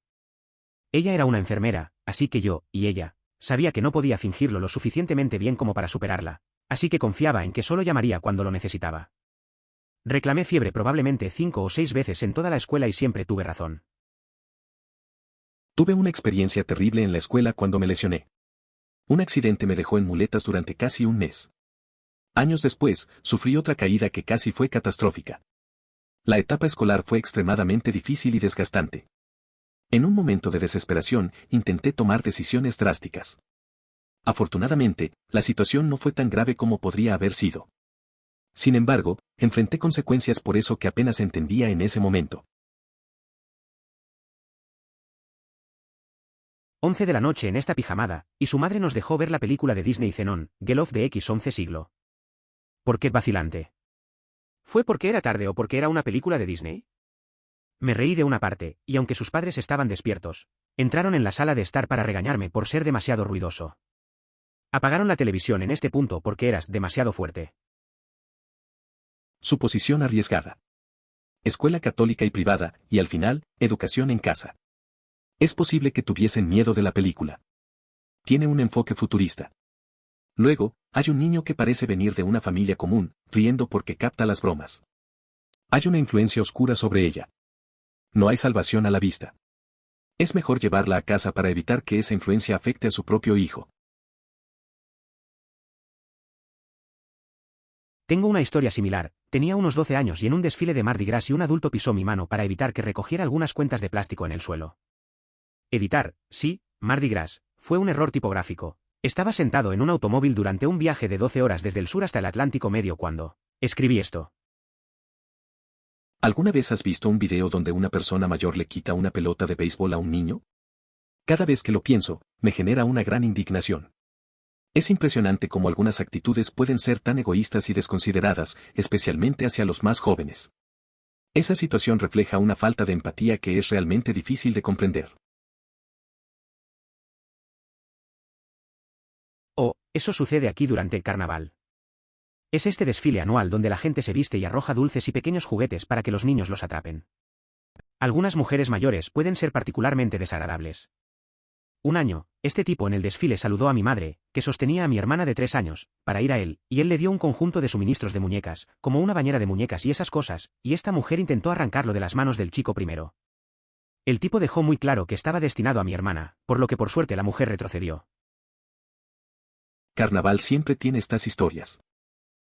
Ella era una enfermera, así que yo, y ella, sabía que no podía fingirlo lo suficientemente bien como para superarla, así que confiaba en que solo llamaría cuando lo necesitaba. Reclamé fiebre probablemente 5 o 6 veces en toda la escuela y siempre tuve razón. Tuve una experiencia terrible en la escuela cuando me lesioné. Un accidente me dejó en muletas durante casi un mes. Años después, sufrí otra caída que casi fue catastrófica. La etapa escolar fue extremadamente difícil y desgastante. En un momento de desesperación, intenté tomar decisiones drásticas. Afortunadamente, la situación no fue tan grave como podría haber sido. Sin embargo, enfrenté consecuencias por eso que apenas entendía en ese momento. 11 de la noche en esta pijamada, y su madre nos dejó ver la película de Disney Zenon, Geloff de X11 siglo. ¿Por qué vacilante? ¿Fue porque era tarde o porque era una película de Disney? Me reí de una parte, y aunque sus padres estaban despiertos, entraron en la sala de estar para regañarme por ser demasiado ruidoso. Apagaron la televisión en este punto porque eras demasiado fuerte. Suposición arriesgada. Escuela católica y privada, y al final, educación en casa. Es posible que tuviesen miedo de la película. Tiene un enfoque futurista. Luego, hay un niño que parece venir de una familia común, riendo porque capta las bromas. Hay una influencia oscura sobre ella. No hay salvación a la vista. Es mejor llevarla a casa para evitar que esa influencia afecte a su propio hijo. Tengo una historia similar. Tenía unos 12 años y en un desfile de Mardi Gras y un adulto pisó mi mano para evitar que recogiera algunas cuentas de plástico en el suelo. Editar, sí, Mardi Gras, fue un error tipográfico. Estaba sentado en un automóvil durante un viaje de 12 horas desde el sur hasta el Atlántico Medio cuando escribí esto. ¿Alguna vez has visto un video donde una persona mayor le quita una pelota de béisbol a un niño? Cada vez que lo pienso, me genera una gran indignación. Es impresionante cómo algunas actitudes pueden ser tan egoístas y desconsideradas, especialmente hacia los más jóvenes. Esa situación refleja una falta de empatía que es realmente difícil de comprender. Oh, eso sucede aquí durante el carnaval. Es este desfile anual donde la gente se viste y arroja dulces y pequeños juguetes para que los niños los atrapen. Algunas mujeres mayores pueden ser particularmente desagradables. Un año, este tipo en el desfile saludó a mi madre, que sostenía a mi hermana de 3 años, para ir a él, y él le dio un conjunto de suministros de muñecas, como una bañera de muñecas y esas cosas, y esta mujer intentó arrancarlo de las manos del chico primero. El tipo dejó muy claro que estaba destinado a mi hermana, por lo que por suerte la mujer retrocedió. Carnaval siempre tiene estas historias.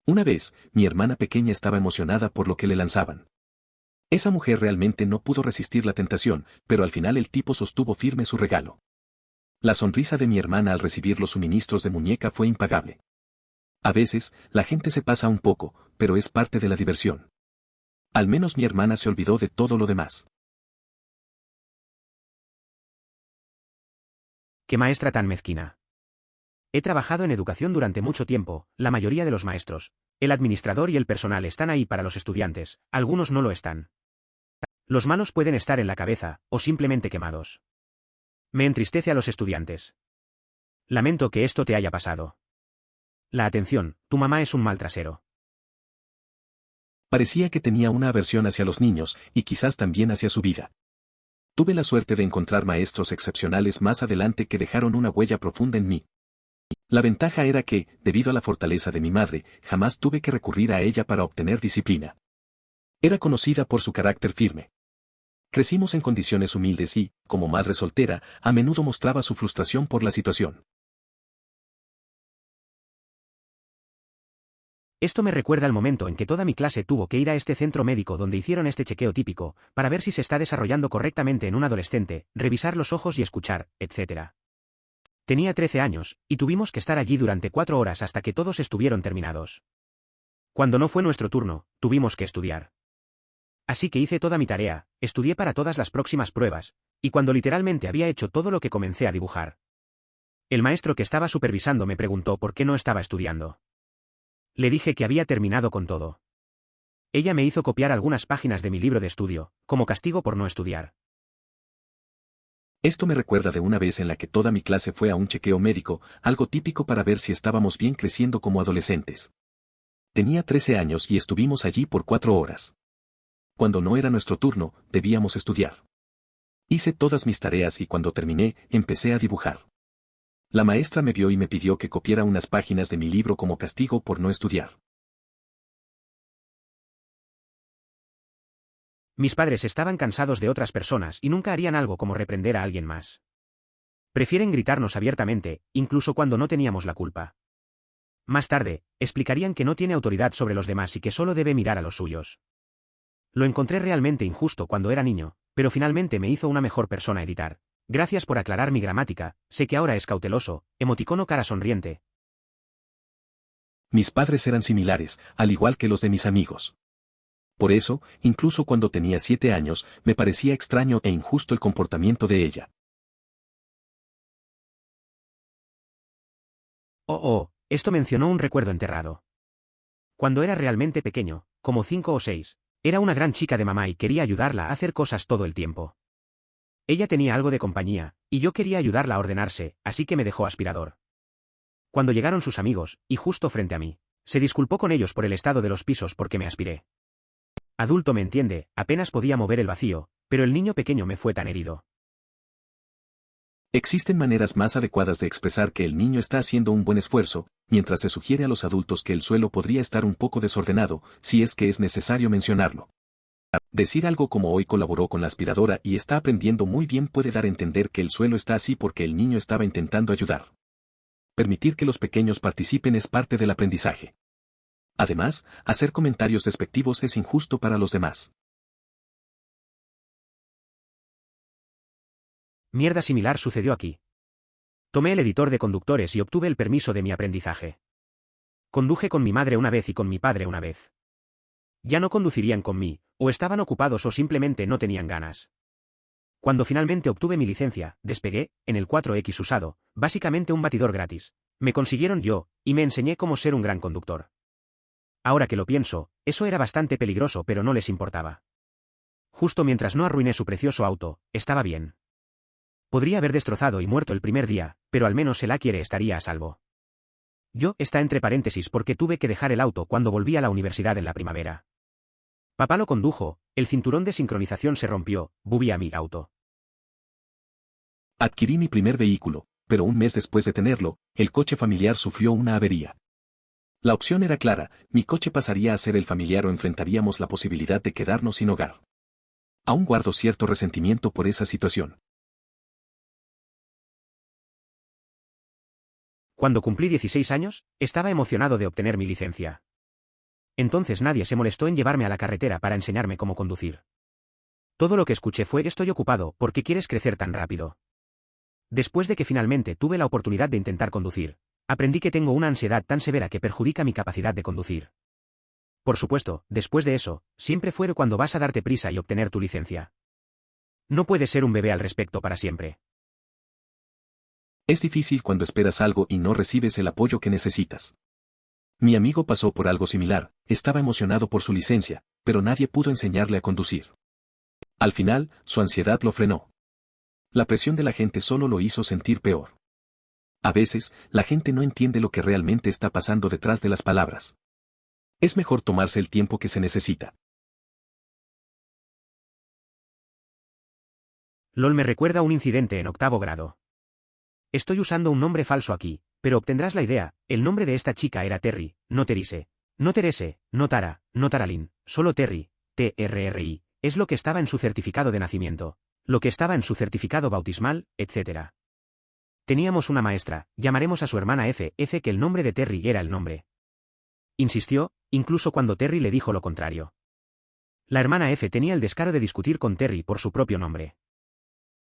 Una vez, mi hermana pequeña estaba emocionada por lo que le lanzaban. Esa mujer realmente no pudo resistir la tentación, pero al final el tipo sostuvo firme su regalo. La sonrisa de mi hermana al recibir los suministros de muñeca fue impagable. A veces, la gente se pasa un poco, pero es parte de la diversión. Al menos mi hermana se olvidó de todo lo demás. ¡Qué maestra tan mezquina! He trabajado en educación durante mucho tiempo, la mayoría de los maestros, el administrador y el personal están ahí para los estudiantes, algunos no lo están. Los malos pueden estar en la cabeza, o simplemente quemados. Me entristece a los estudiantes. Lamento que esto te haya pasado. La atención, tu mamá es un mal trasero. Parecía que tenía una aversión hacia los niños, y quizás también hacia su vida. Tuve la suerte de encontrar maestros excepcionales más adelante que dejaron una huella profunda en mí. La ventaja era que, debido a la fortaleza de mi madre, jamás tuve que recurrir a ella para obtener disciplina. Era conocida por su carácter firme. Crecimos en condiciones humildes y, como madre soltera, a menudo mostraba su frustración por la situación. Esto me recuerda al momento en que toda mi clase tuvo que ir a este centro médico donde hicieron este chequeo típico, para ver si se está desarrollando correctamente en un adolescente, revisar los ojos y escuchar, etc. Tenía 13 años, y tuvimos que estar allí durante 4 horas hasta que todos estuvieron terminados. Cuando no fue nuestro turno, tuvimos que estudiar. Así que hice toda mi tarea, estudié para todas las próximas pruebas, y cuando literalmente había hecho todo lo que comencé a dibujar. El maestro que estaba supervisando me preguntó por qué no estaba estudiando. Le dije que había terminado con todo. Ella me hizo copiar algunas páginas de mi libro de estudio, como castigo por no estudiar. Esto me recuerda de una vez en la que toda mi clase fue a un chequeo médico, algo típico para ver si estábamos bien creciendo como adolescentes. Tenía 13 años y estuvimos allí por 4 horas. Cuando no era nuestro turno, debíamos estudiar. Hice todas mis tareas y cuando terminé, empecé a dibujar. La maestra me vio y me pidió que copiara unas páginas de mi libro como castigo por no estudiar. Mis padres estaban cansados de otras personas y nunca harían algo como reprender a alguien más. Prefieren gritarnos abiertamente, incluso cuando no teníamos la culpa. Más tarde, explicarían que no tiene autoridad sobre los demás y que solo debe mirar a los suyos. Lo encontré realmente injusto cuando era niño, pero finalmente me hizo una mejor persona editar. Gracias por aclarar mi gramática, sé que ahora es cauteloso, emoticono cara sonriente. Mis padres eran similares, al igual que los de mis amigos. Por eso, incluso cuando tenía 7 años, me parecía extraño e injusto el comportamiento de ella. Esto mencionó un recuerdo enterrado. Cuando era realmente pequeño, como 5 o 6, era una gran chica de mamá y quería ayudarla a hacer cosas todo el tiempo. Ella tenía algo de compañía, y yo quería ayudarla a ordenarse, así que me dejó aspirador. Cuando llegaron sus amigos, y justo frente a mí, se disculpó con ellos por el estado de los pisos porque me aspiré. Adulto me entiende, apenas podía mover el vacío, pero el niño pequeño me fue tan herido. Existen maneras más adecuadas de expresar que el niño está haciendo un buen esfuerzo, mientras se sugiere a los adultos que el suelo podría estar un poco desordenado, si es que es necesario mencionarlo. Decir algo como hoy colaboró con la aspiradora y está aprendiendo muy bien puede dar a entender que el suelo está así porque el niño estaba intentando ayudar. Permitir que los pequeños participen es parte del aprendizaje. Además, hacer comentarios despectivos es injusto para los demás. Mierda similar sucedió aquí. Tomé el editor de conductores y obtuve el permiso de mi aprendizaje. Conduje con mi madre una vez y con mi padre una vez. Ya no conducirían con mí, o estaban ocupados o simplemente no tenían ganas. Cuando finalmente obtuve mi licencia, despegué, en el 4X usado, básicamente un batidor gratis. Me consiguieron yo, y me enseñé cómo ser un gran conductor. Ahora que lo pienso, eso era bastante peligroso pero no les importaba. Justo mientras no arruiné su precioso auto, estaba bien. Podría haber destrozado y muerto el primer día, pero al menos el Acquiere estaría a salvo. Yo está entre paréntesis porque tuve que dejar el auto cuando volví a la universidad en la primavera. Papá lo condujo, el cinturón de sincronización se rompió, bubi a mi auto. Adquirí mi primer vehículo, pero un mes después de tenerlo, el coche familiar sufrió una avería. La opción era clara, mi coche pasaría a ser el familiar o enfrentaríamos la posibilidad de quedarnos sin hogar. Aún guardo cierto resentimiento por esa situación. Cuando cumplí 16 años, estaba emocionado de obtener mi licencia. Entonces nadie se molestó en llevarme a la carretera para enseñarme cómo conducir. Todo lo que escuché fue «estoy ocupado, ¿por qué quieres crecer tan rápido?». Después de que finalmente tuve la oportunidad de intentar conducir, aprendí que tengo una ansiedad tan severa que perjudica mi capacidad de conducir. Por supuesto, después de eso, siempre fue cuando vas a darte prisa y obtener tu licencia. No puedes ser un bebé al respecto para siempre. Es difícil cuando esperas algo y no recibes el apoyo que necesitas. Mi amigo pasó por algo similar, estaba emocionado por su licencia, pero nadie pudo enseñarle a conducir. Al final, su ansiedad lo frenó. La presión de la gente solo lo hizo sentir peor. A veces, la gente no entiende lo que realmente está pasando detrás de las palabras. Es mejor tomarse el tiempo que se necesita. LOL me recuerda un incidente en 8º grado. Estoy usando un nombre falso aquí, pero obtendrás la idea, el nombre de esta chica era Terry, no Terise. No Terese, no Tara, no Taralyn, solo Terry, TRRI, es lo que estaba en su certificado de nacimiento, lo que estaba en su certificado bautismal, etc. Teníamos una maestra, llamaremos a su hermana F que el nombre de Terry era el nombre. Insistió, incluso cuando Terry le dijo lo contrario. La hermana F tenía el descaro de discutir con Terry por su propio nombre.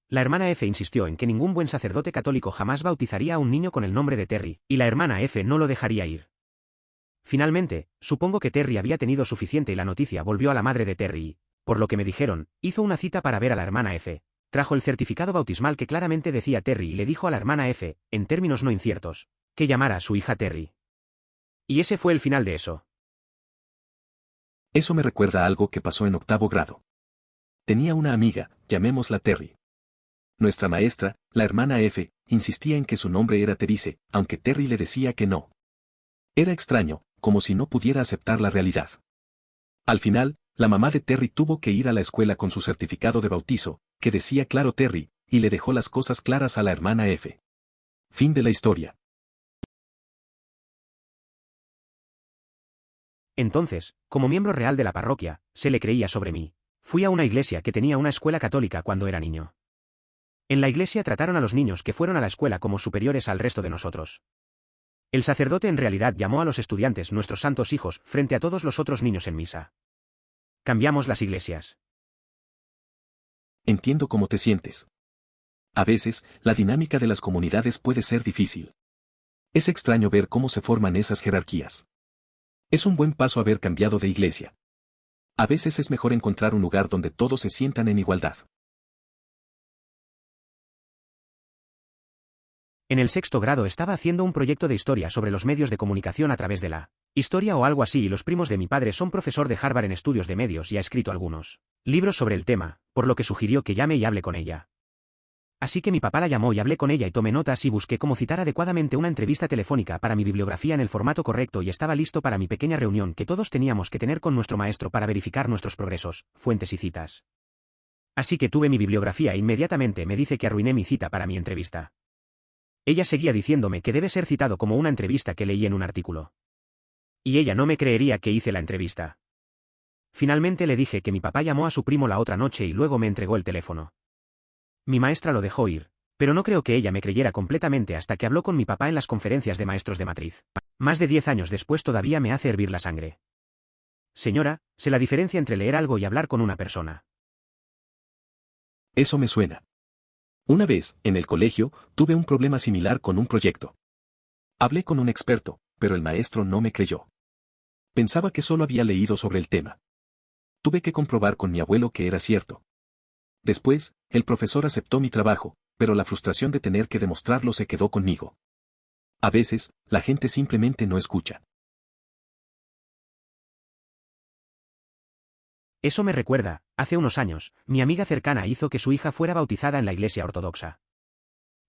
La hermana F insistió en que ningún buen sacerdote católico jamás bautizaría a un niño con el nombre de Terry, y la hermana F no lo dejaría ir. Finalmente, supongo que Terry había tenido suficiente y la noticia volvió a la madre de Terry y, por lo que me dijeron, hizo una cita para ver a la hermana F. Trajo el certificado bautismal que claramente decía Terry y le dijo a la hermana F, en términos no inciertos, que llamara a su hija Terry. Y ese fue el final de eso. Eso me recuerda a algo que pasó en 8º grado. Tenía una amiga, llamémosla Terry. Nuestra maestra, la hermana F, insistía en que su nombre era Terice, aunque Terry le decía que no. Era extraño, como si no pudiera aceptar la realidad. Al final, la mamá de Terry tuvo que ir a la escuela con su certificado de bautizo, que decía claro Terry, y le dejó las cosas claras a la hermana F. Fin de la historia. Entonces, como miembro real de la parroquia, se le creía sobre mí. Fui a una iglesia que tenía una escuela católica cuando era niño. En la iglesia trataron a los niños que fueron a la escuela como superiores al resto de nosotros. El sacerdote en realidad llamó a los estudiantes nuestros santos hijos frente a todos los otros niños en misa. Cambiamos las iglesias. Entiendo cómo te sientes. A veces, la dinámica de las comunidades puede ser difícil. Es extraño ver cómo se forman esas jerarquías. Es un buen paso haber cambiado de iglesia. A veces es mejor encontrar un lugar donde todos se sientan en igualdad. En el sexto grado estaba haciendo un proyecto de historia sobre los medios de comunicación a través de la historia o algo así y los primos de mi padre son profesor de Harvard en estudios de medios y ha escrito algunos libros sobre el tema, por lo que sugirió que llame y hable con ella. Así que mi papá la llamó y hablé con ella y tomé notas y busqué cómo citar adecuadamente una entrevista telefónica para mi bibliografía en el formato correcto y estaba listo para mi pequeña reunión que todos teníamos que tener con nuestro maestro para verificar nuestros progresos, fuentes y citas. Así que tuve mi bibliografía e inmediatamente me dice que arruiné mi cita para mi entrevista. Ella seguía diciéndome que debe ser citado como una entrevista que leí en un artículo. Y ella no me creería que hice la entrevista. Finalmente le dije que mi papá llamó a su primo la otra noche y luego me entregó el teléfono. Mi maestra lo dejó ir, pero no creo que ella me creyera completamente hasta que habló con mi papá en las conferencias de maestros de matriz. Más de 10 años después todavía me hace hervir la sangre. Señora, sé la diferencia entre leer algo y hablar con una persona. Eso me suena. Una vez, en el colegio, tuve un problema similar con un proyecto. Hablé con un experto, pero el maestro no me creyó. Pensaba que solo había leído sobre el tema. Tuve que comprobar con mi abuelo que era cierto. Después, el profesor aceptó mi trabajo, pero la frustración de tener que demostrarlo se quedó conmigo. A veces, la gente simplemente no escucha. Eso me recuerda, hace unos años, mi amiga cercana hizo que su hija fuera bautizada en la iglesia ortodoxa.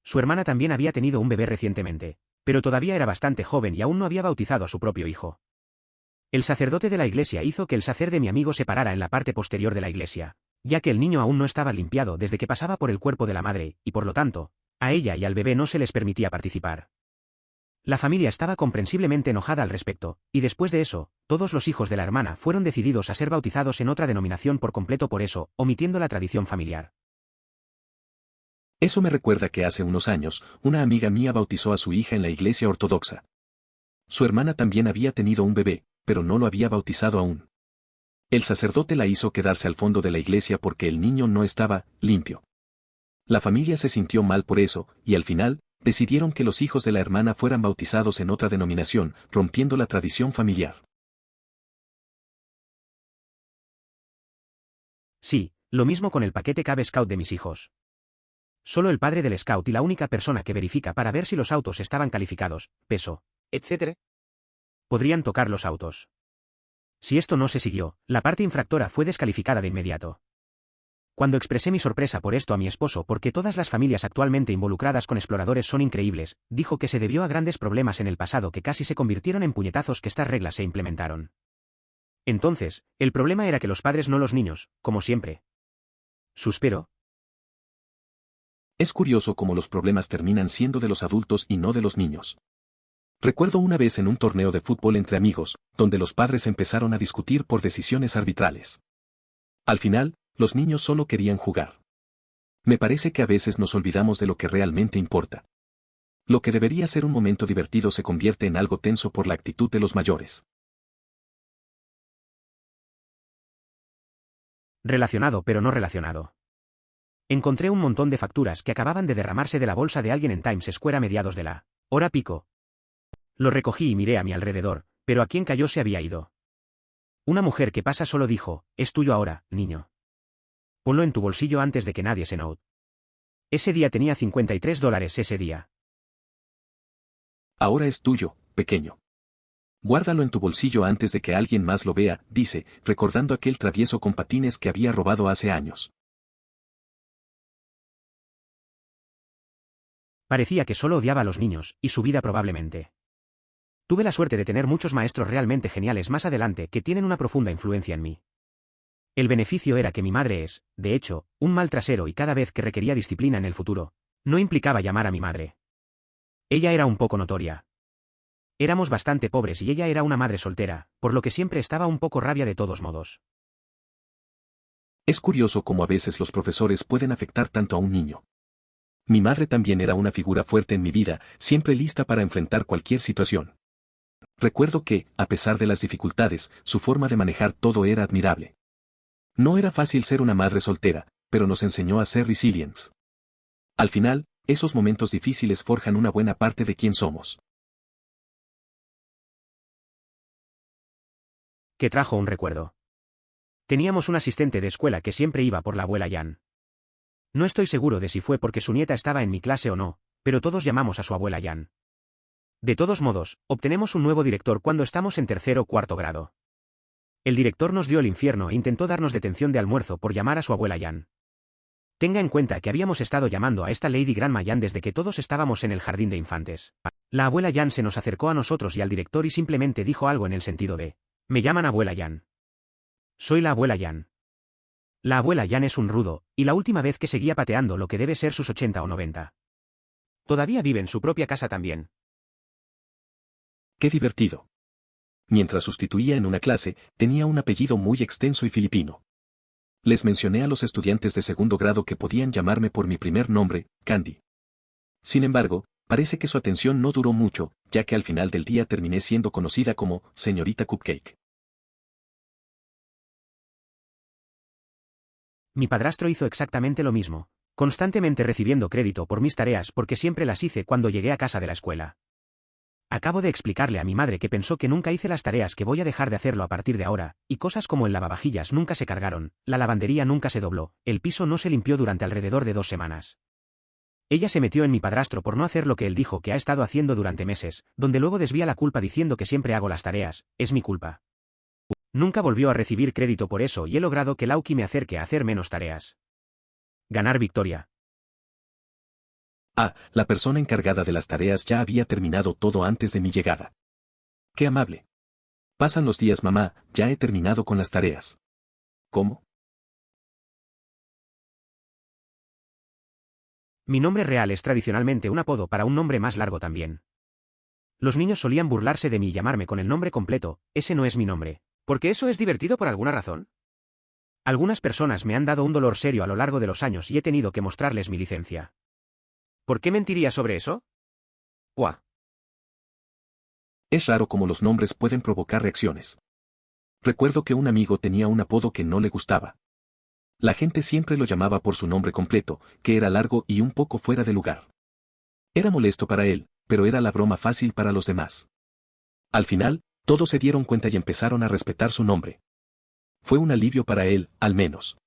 Su hermana también había tenido un bebé recientemente, pero todavía era bastante joven y aún no había bautizado a su propio hijo. El sacerdote de la iglesia hizo que el sacer de mi amigo se parara en la parte posterior de la iglesia, ya que el niño aún no estaba limpiado desde que pasaba por el cuerpo de la madre, y por lo tanto, a ella y al bebé no se les permitía participar. La familia estaba comprensiblemente enojada al respecto, y después de eso, todos los hijos de la hermana fueron decididos a ser bautizados en otra denominación por completo por eso, omitiendo la tradición familiar. Eso me recuerda que hace unos años, una amiga mía bautizó a su hija en la iglesia ortodoxa. Su hermana también había tenido un bebé, pero no lo había bautizado aún. El sacerdote la hizo quedarse al fondo de la iglesia porque el niño no estaba limpio. La familia se sintió mal por eso, y al final, decidieron que los hijos de la hermana fueran bautizados en otra denominación, rompiendo la tradición familiar. Sí, lo mismo con el paquete Cub Scout de mis hijos. Solo el padre del scout y la única persona que verifica para ver si los autos estaban calificados, peso, etc., podrían tocar los autos. Si esto no se siguió, la parte infractora fue descalificada de inmediato. Cuando expresé mi sorpresa por esto a mi esposo porque todas las familias actualmente involucradas con exploradores son increíbles, dijo que se debió a grandes problemas en el pasado que casi se convirtieron en puñetazos que estas reglas se implementaron. Entonces, el problema era que los padres no los niños, como siempre. Suspiro. Es curioso cómo los problemas terminan siendo de los adultos y no de los niños. Recuerdo una vez en un torneo de fútbol entre amigos, donde los padres empezaron a discutir por decisiones arbitrales. Al final, los niños solo querían jugar. Me parece que a veces nos olvidamos de lo que realmente importa. Lo que debería ser un momento divertido se convierte en algo tenso por la actitud de los mayores. Relacionado pero no relacionado. Encontré un montón de facturas que acababan de derramarse de la bolsa de alguien en Times Square a mediados de la hora pico. Lo recogí y miré a mi alrededor, pero a quien cayó se había ido. Una mujer que pasa solo dijo, es tuyo ahora, niño. Ponlo en tu bolsillo antes de que nadie se note. Ese día tenía $53 ese día. Ahora es tuyo, pequeño. Guárdalo en tu bolsillo antes de que alguien más lo vea, dice, recordando aquel travieso con patines que había robado hace años. Parecía que solo odiaba a los niños, y su vida probablemente. Tuve la suerte de tener muchos maestros realmente geniales más adelante que tienen una profunda influencia en mí. El beneficio era que mi madre es, de hecho, un mal trasero y cada vez que requería disciplina en el futuro, no implicaba llamar a mi madre. Ella era un poco notoria. Éramos bastante pobres y ella era una madre soltera, por lo que siempre estaba un poco rabia de todos modos. Es curioso cómo a veces los profesores pueden afectar tanto a un niño. Mi madre también era una figura fuerte en mi vida, siempre lista para enfrentar cualquier situación. Recuerdo que, a pesar de las dificultades, su forma de manejar todo era admirable. No era fácil ser una madre soltera, pero nos enseñó a ser resilientes. Al final, esos momentos difíciles forjan una buena parte de quién somos. Que trajo un recuerdo. Teníamos un asistente de escuela que siempre iba por la abuela Jan. No estoy seguro de si fue porque su nieta estaba en mi clase o no, pero todos llamamos a su abuela Jan. De todos modos, obtenemos un nuevo director cuando estamos en tercero o cuarto grado. El director nos dio el infierno e intentó darnos detención de almuerzo por llamar a su abuela Jan. Tenga en cuenta que habíamos estado llamando a esta Lady Grandma Jan desde que todos estábamos en el jardín de infantes. La abuela Jan se nos acercó a nosotros y al director y simplemente dijo algo en el sentido de: «Me llaman abuela Jan. Soy la abuela Jan». La abuela Jan es un rudo, y la última vez que seguía pateando lo que debe ser sus 80 o 90. Todavía vive en su propia casa también. ¡Qué divertido! Mientras sustituía en una clase, tenía un apellido muy extenso y filipino. Les mencioné a los estudiantes de segundo grado que podían llamarme por mi primer nombre, Candy. Sin embargo, parece que su atención no duró mucho, ya que al final del día terminé siendo conocida como Señorita Cupcake. Mi padrastro hizo exactamente lo mismo, constantemente recibiendo crédito por mis tareas porque siempre las hice cuando llegué a casa de la escuela. Acabo de explicarle a mi madre que pensó que nunca hice las tareas, que voy a dejar de hacerlo a partir de ahora, y cosas como el lavavajillas nunca se cargaron, la lavandería nunca se dobló, el piso no se limpió durante alrededor de 2 semanas. Ella se metió en mi padrastro por no hacer lo que él dijo que ha estado haciendo durante meses, donde luego desvía la culpa diciendo que siempre hago las tareas, es mi culpa. Nunca volvió a recibir crédito por eso y he logrado que Lauki me acerque a hacer menos tareas. Ganar victoria. La persona encargada de las tareas ya había terminado todo antes de mi llegada. ¡Qué amable! Pasan los días, mamá, ya he terminado con las tareas. ¿Cómo? Mi nombre real es tradicionalmente un apodo para un nombre más largo también. Los niños solían burlarse de mí y llamarme con el nombre completo, ese no es mi nombre. ¿Porque eso es divertido por alguna razón? Algunas personas me han dado un dolor serio a lo largo de los años y he tenido que mostrarles mi licencia. ¿Por qué mentiría sobre eso? ¡Uah! Es raro cómo los nombres pueden provocar reacciones. Recuerdo que un amigo tenía un apodo que no le gustaba. La gente siempre lo llamaba por su nombre completo, que era largo y un poco fuera de lugar. Era molesto para él, pero era la broma fácil para los demás. Al final, todos se dieron cuenta y empezaron a respetar su nombre. Fue un alivio para él, al menos.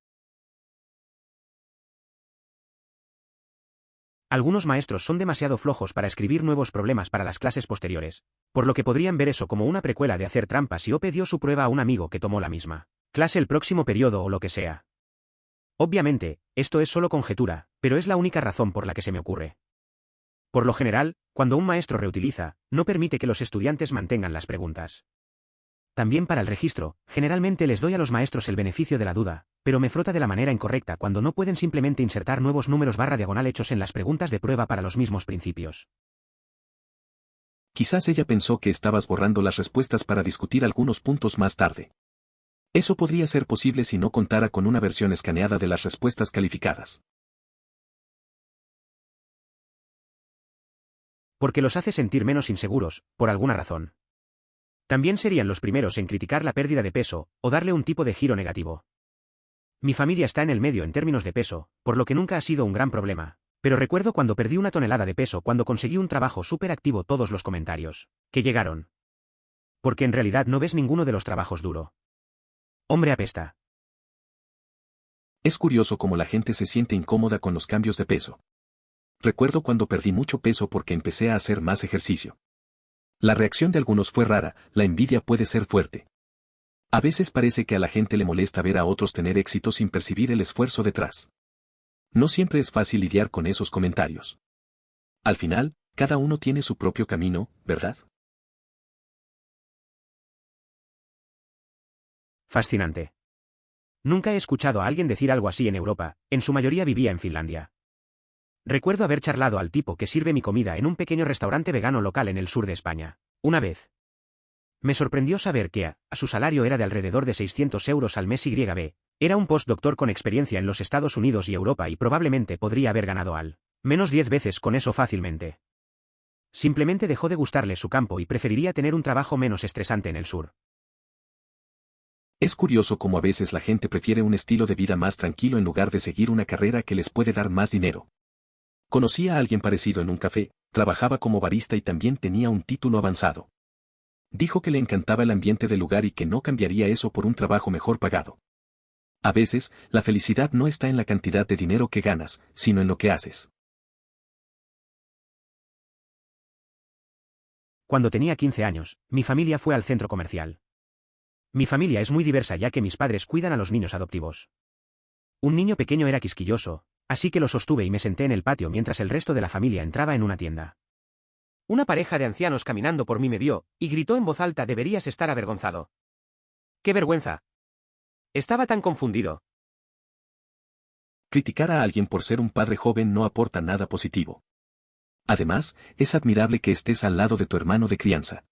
Algunos maestros son demasiado flojos para escribir nuevos problemas para las clases posteriores, por lo que podrían ver eso como una precuela de hacer trampas y Ope dio su prueba a un amigo que tomó la misma clase el próximo periodo o lo que sea. Obviamente, esto es solo conjetura, pero es la única razón por la que se me ocurre. Por lo general, cuando un maestro reutiliza, no permite que los estudiantes mantengan las preguntas. También para el registro, generalmente les doy a los maestros el beneficio de la duda, pero me frota de la manera incorrecta cuando no pueden simplemente insertar nuevos números barra diagonal hechos en las preguntas de prueba para los mismos principios. Quizás ella pensó que estabas borrando las respuestas para discutir algunos puntos más tarde. Eso podría ser posible si no contara con una versión escaneada de las respuestas calificadas. Porque los hace sentir menos inseguros, por alguna razón. También serían los primeros en criticar la pérdida de peso, o darle un tipo de giro negativo. Mi familia está en el medio en términos de peso, por lo que nunca ha sido un gran problema, pero recuerdo cuando perdí 1 tonelada de peso cuando conseguí un trabajo súper activo, todos los comentarios que llegaron. Porque en realidad no ves ninguno de los trabajos duro. Hombre apesta. Es curioso cómo la gente se siente incómoda con los cambios de peso. Recuerdo cuando perdí mucho peso porque empecé a hacer más ejercicio. La reacción de algunos fue rara, la envidia puede ser fuerte. A veces parece que a la gente le molesta ver a otros tener éxito sin percibir el esfuerzo detrás. No siempre es fácil lidiar con esos comentarios. Al final, cada uno tiene su propio camino, ¿verdad? Fascinante. Nunca he escuchado a alguien decir algo así en Europa, en su mayoría vivía en Finlandia. Recuerdo haber charlado al tipo que sirve mi comida en un pequeño restaurante vegano local en el sur de España. Una vez. Me sorprendió saber que a su salario era de alrededor de 600 euros al mes YB, era un postdoctor con experiencia en los Estados Unidos y Europa y probablemente podría haber ganado al menos 10 veces con eso fácilmente. Simplemente dejó de gustarle su campo y preferiría tener un trabajo menos estresante en el sur. Es curioso cómo a veces la gente prefiere un estilo de vida más tranquilo en lugar de seguir una carrera que les puede dar más dinero. Conocí a alguien parecido en un café, trabajaba como barista y también tenía un título avanzado. Dijo que le encantaba el ambiente del lugar y que no cambiaría eso por un trabajo mejor pagado. A veces, la felicidad no está en la cantidad de dinero que ganas, sino en lo que haces. Cuando tenía 15 años, mi familia fue al centro comercial. Mi familia es muy diversa ya que mis padres cuidan a los niños adoptivos. Un niño pequeño era quisquilloso, así que lo sostuve y me senté en el patio mientras el resto de la familia entraba en una tienda. Una pareja de ancianos caminando por mí me vio, y gritó en voz alta: «Deberías estar avergonzado». ¡Qué vergüenza! Estaba tan confundido. Criticar a alguien por ser un padre joven no aporta nada positivo. Además, es admirable que estés al lado de tu hermano de crianza.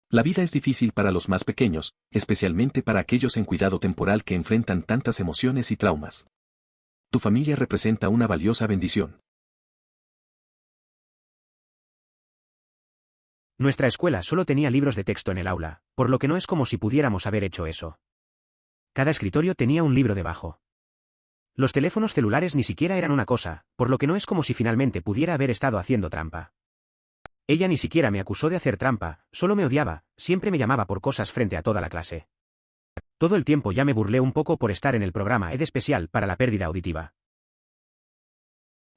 La vida es difícil para los más pequeños, especialmente para aquellos en cuidado temporal que enfrentan tantas emociones y traumas. Tu familia representa una valiosa bendición. Nuestra escuela solo tenía libros de texto en el aula, por lo que no es como si pudiéramos haber hecho eso. Cada escritorio tenía un libro debajo. Los teléfonos celulares ni siquiera eran una cosa, por lo que no es como si finalmente pudiera haber estado haciendo trampa. Ella ni siquiera me acusó de hacer trampa, solo me odiaba, siempre me llamaba por cosas frente a toda la clase. Todo el tiempo ya me burlé un poco por estar en el programa ED especial para la pérdida auditiva.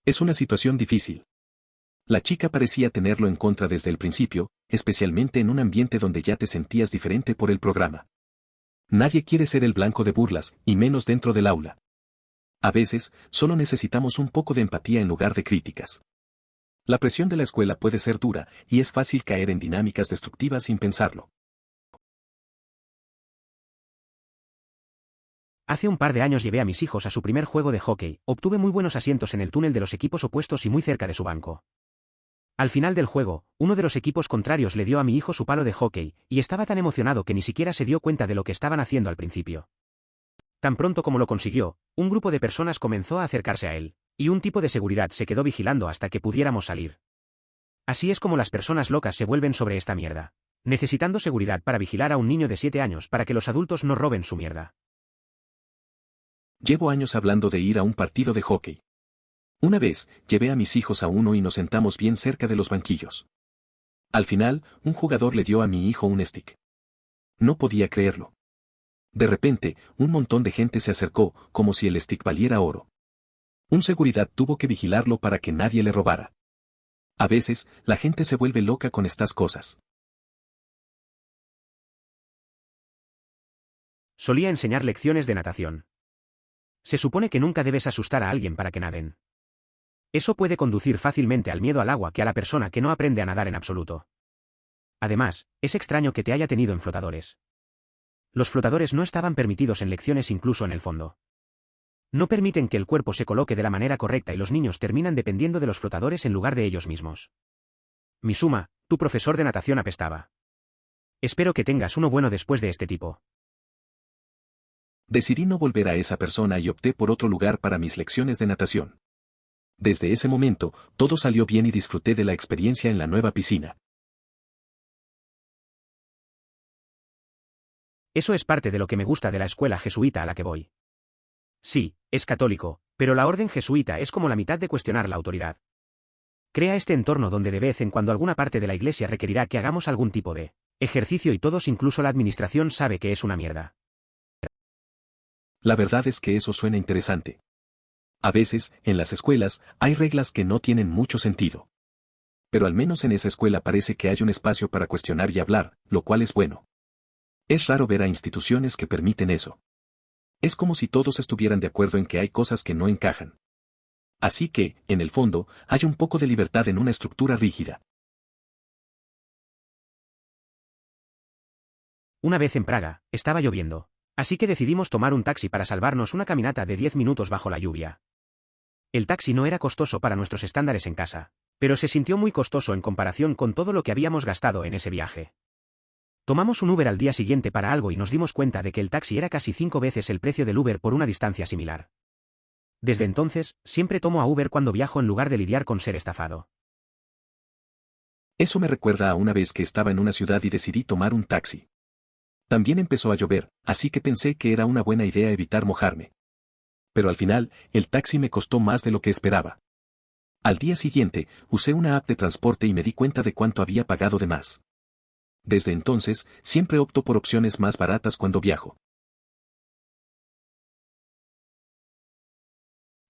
Es una situación difícil. La chica parecía tenerlo en contra desde el principio, especialmente en un ambiente donde ya te sentías diferente por el programa. Nadie quiere ser el blanco de burlas, y menos dentro del aula. A veces, solo necesitamos un poco de empatía en lugar de críticas. La presión de la escuela puede ser dura, y es fácil caer en dinámicas destructivas sin pensarlo. Hace un par de años llevé a mis hijos a su primer juego de hockey, obtuve muy buenos asientos en el túnel de los equipos opuestos y muy cerca de su banco. Al final del juego, uno de los equipos contrarios le dio a mi hijo su palo de hockey, y estaba tan emocionado que ni siquiera se dio cuenta de lo que estaban haciendo al principio. Tan pronto como lo consiguió, un grupo de personas comenzó a acercarse a él, y un tipo de seguridad se quedó vigilando hasta que pudiéramos salir. Así es como las personas locas se vuelven sobre esta mierda, necesitando seguridad para vigilar a un niño de 7 años para que los adultos no roben su mierda. Llevo años hablando de ir a un partido de hockey. Una vez, llevé a mis hijos a uno y nos sentamos bien cerca de los banquillos. Al final, un jugador le dio a mi hijo un stick. No podía creerlo. De repente, un montón de gente se acercó, como si el stick valiera oro. Un seguridad tuvo que vigilarlo para que nadie le robara. A veces, la gente se vuelve loca con estas cosas. Solía enseñar lecciones de natación. Se supone que nunca debes asustar a alguien para que naden. Eso puede conducir fácilmente al miedo al agua que a la persona que no aprende a nadar en absoluto. Además, es extraño que te haya tenido en flotadores. Los flotadores no estaban permitidos en lecciones incluso en el fondo. No permiten que el cuerpo se coloque de la manera correcta y los niños terminan dependiendo de los flotadores en lugar de ellos mismos. Misuma, tu profesor de natación apestaba. Espero que tengas uno bueno después de este tipo. Decidí no volver a esa persona y opté por otro lugar para mis lecciones de natación. Desde ese momento, todo salió bien y disfruté de la experiencia en la nueva piscina. Eso es parte de lo que me gusta de la escuela jesuita a la que voy. Sí, es católico, pero la orden jesuita es como la mitad de cuestionar la autoridad. Crea este entorno donde de vez en cuando alguna parte de la iglesia requerirá que hagamos algún tipo de ejercicio y todos, incluso la administración, sabe que es una mierda. La verdad es que eso suena interesante. A veces, en las escuelas, hay reglas que no tienen mucho sentido. Pero al menos en esa escuela parece que hay un espacio para cuestionar y hablar, lo cual es bueno. Es raro ver a instituciones que permiten eso. Es como si todos estuvieran de acuerdo en que hay cosas que no encajan. Así que, en el fondo, hay un poco de libertad en una estructura rígida. Una vez en Praga, estaba lloviendo. Así que decidimos tomar un taxi para salvarnos una caminata de 10 minutos bajo la lluvia. El taxi no era costoso para nuestros estándares en casa, pero se sintió muy costoso en comparación con todo lo que habíamos gastado en ese viaje. Tomamos un Uber al día siguiente para algo y nos dimos cuenta de que el taxi era casi 5 veces el precio del Uber por una distancia similar. Desde entonces, siempre tomo a Uber cuando viajo en lugar de lidiar con ser estafado. Eso me recuerda a una vez que estaba en una ciudad y decidí tomar un taxi. También empezó a llover, así que pensé que era una buena idea evitar mojarme. Pero al final, el taxi me costó más de lo que esperaba. Al día siguiente, usé una app de transporte y me di cuenta de cuánto había pagado de más. Desde entonces, siempre opto por opciones más baratas cuando viajo.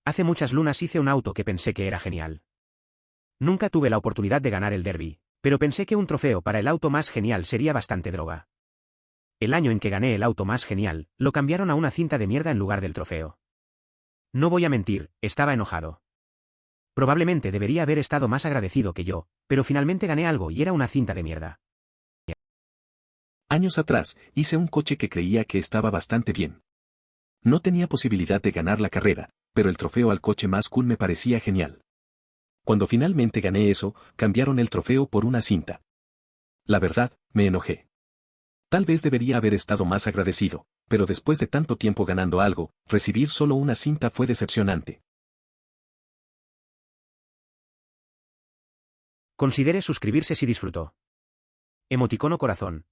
Hace muchas lunas hice un auto que pensé que era genial. Nunca tuve la oportunidad de ganar el derby, pero pensé que un trofeo para el auto más genial sería bastante droga. El año en que gané el auto más genial, lo cambiaron a una cinta de mierda en lugar del trofeo. No voy a mentir, estaba enojado. Probablemente debería haber estado más agradecido que yo, pero finalmente gané algo y era una cinta de mierda. Años atrás, hice un coche que creía que estaba bastante bien. No tenía posibilidad de ganar la carrera, pero el trofeo al coche más cool me parecía genial. Cuando finalmente gané eso, cambiaron el trofeo por una cinta. La verdad, me enojé. Tal vez debería haber estado más agradecido, pero después de tanto tiempo ganando algo, recibir solo una cinta fue decepcionante. Considere suscribirse si disfrutó. Emoticono corazón.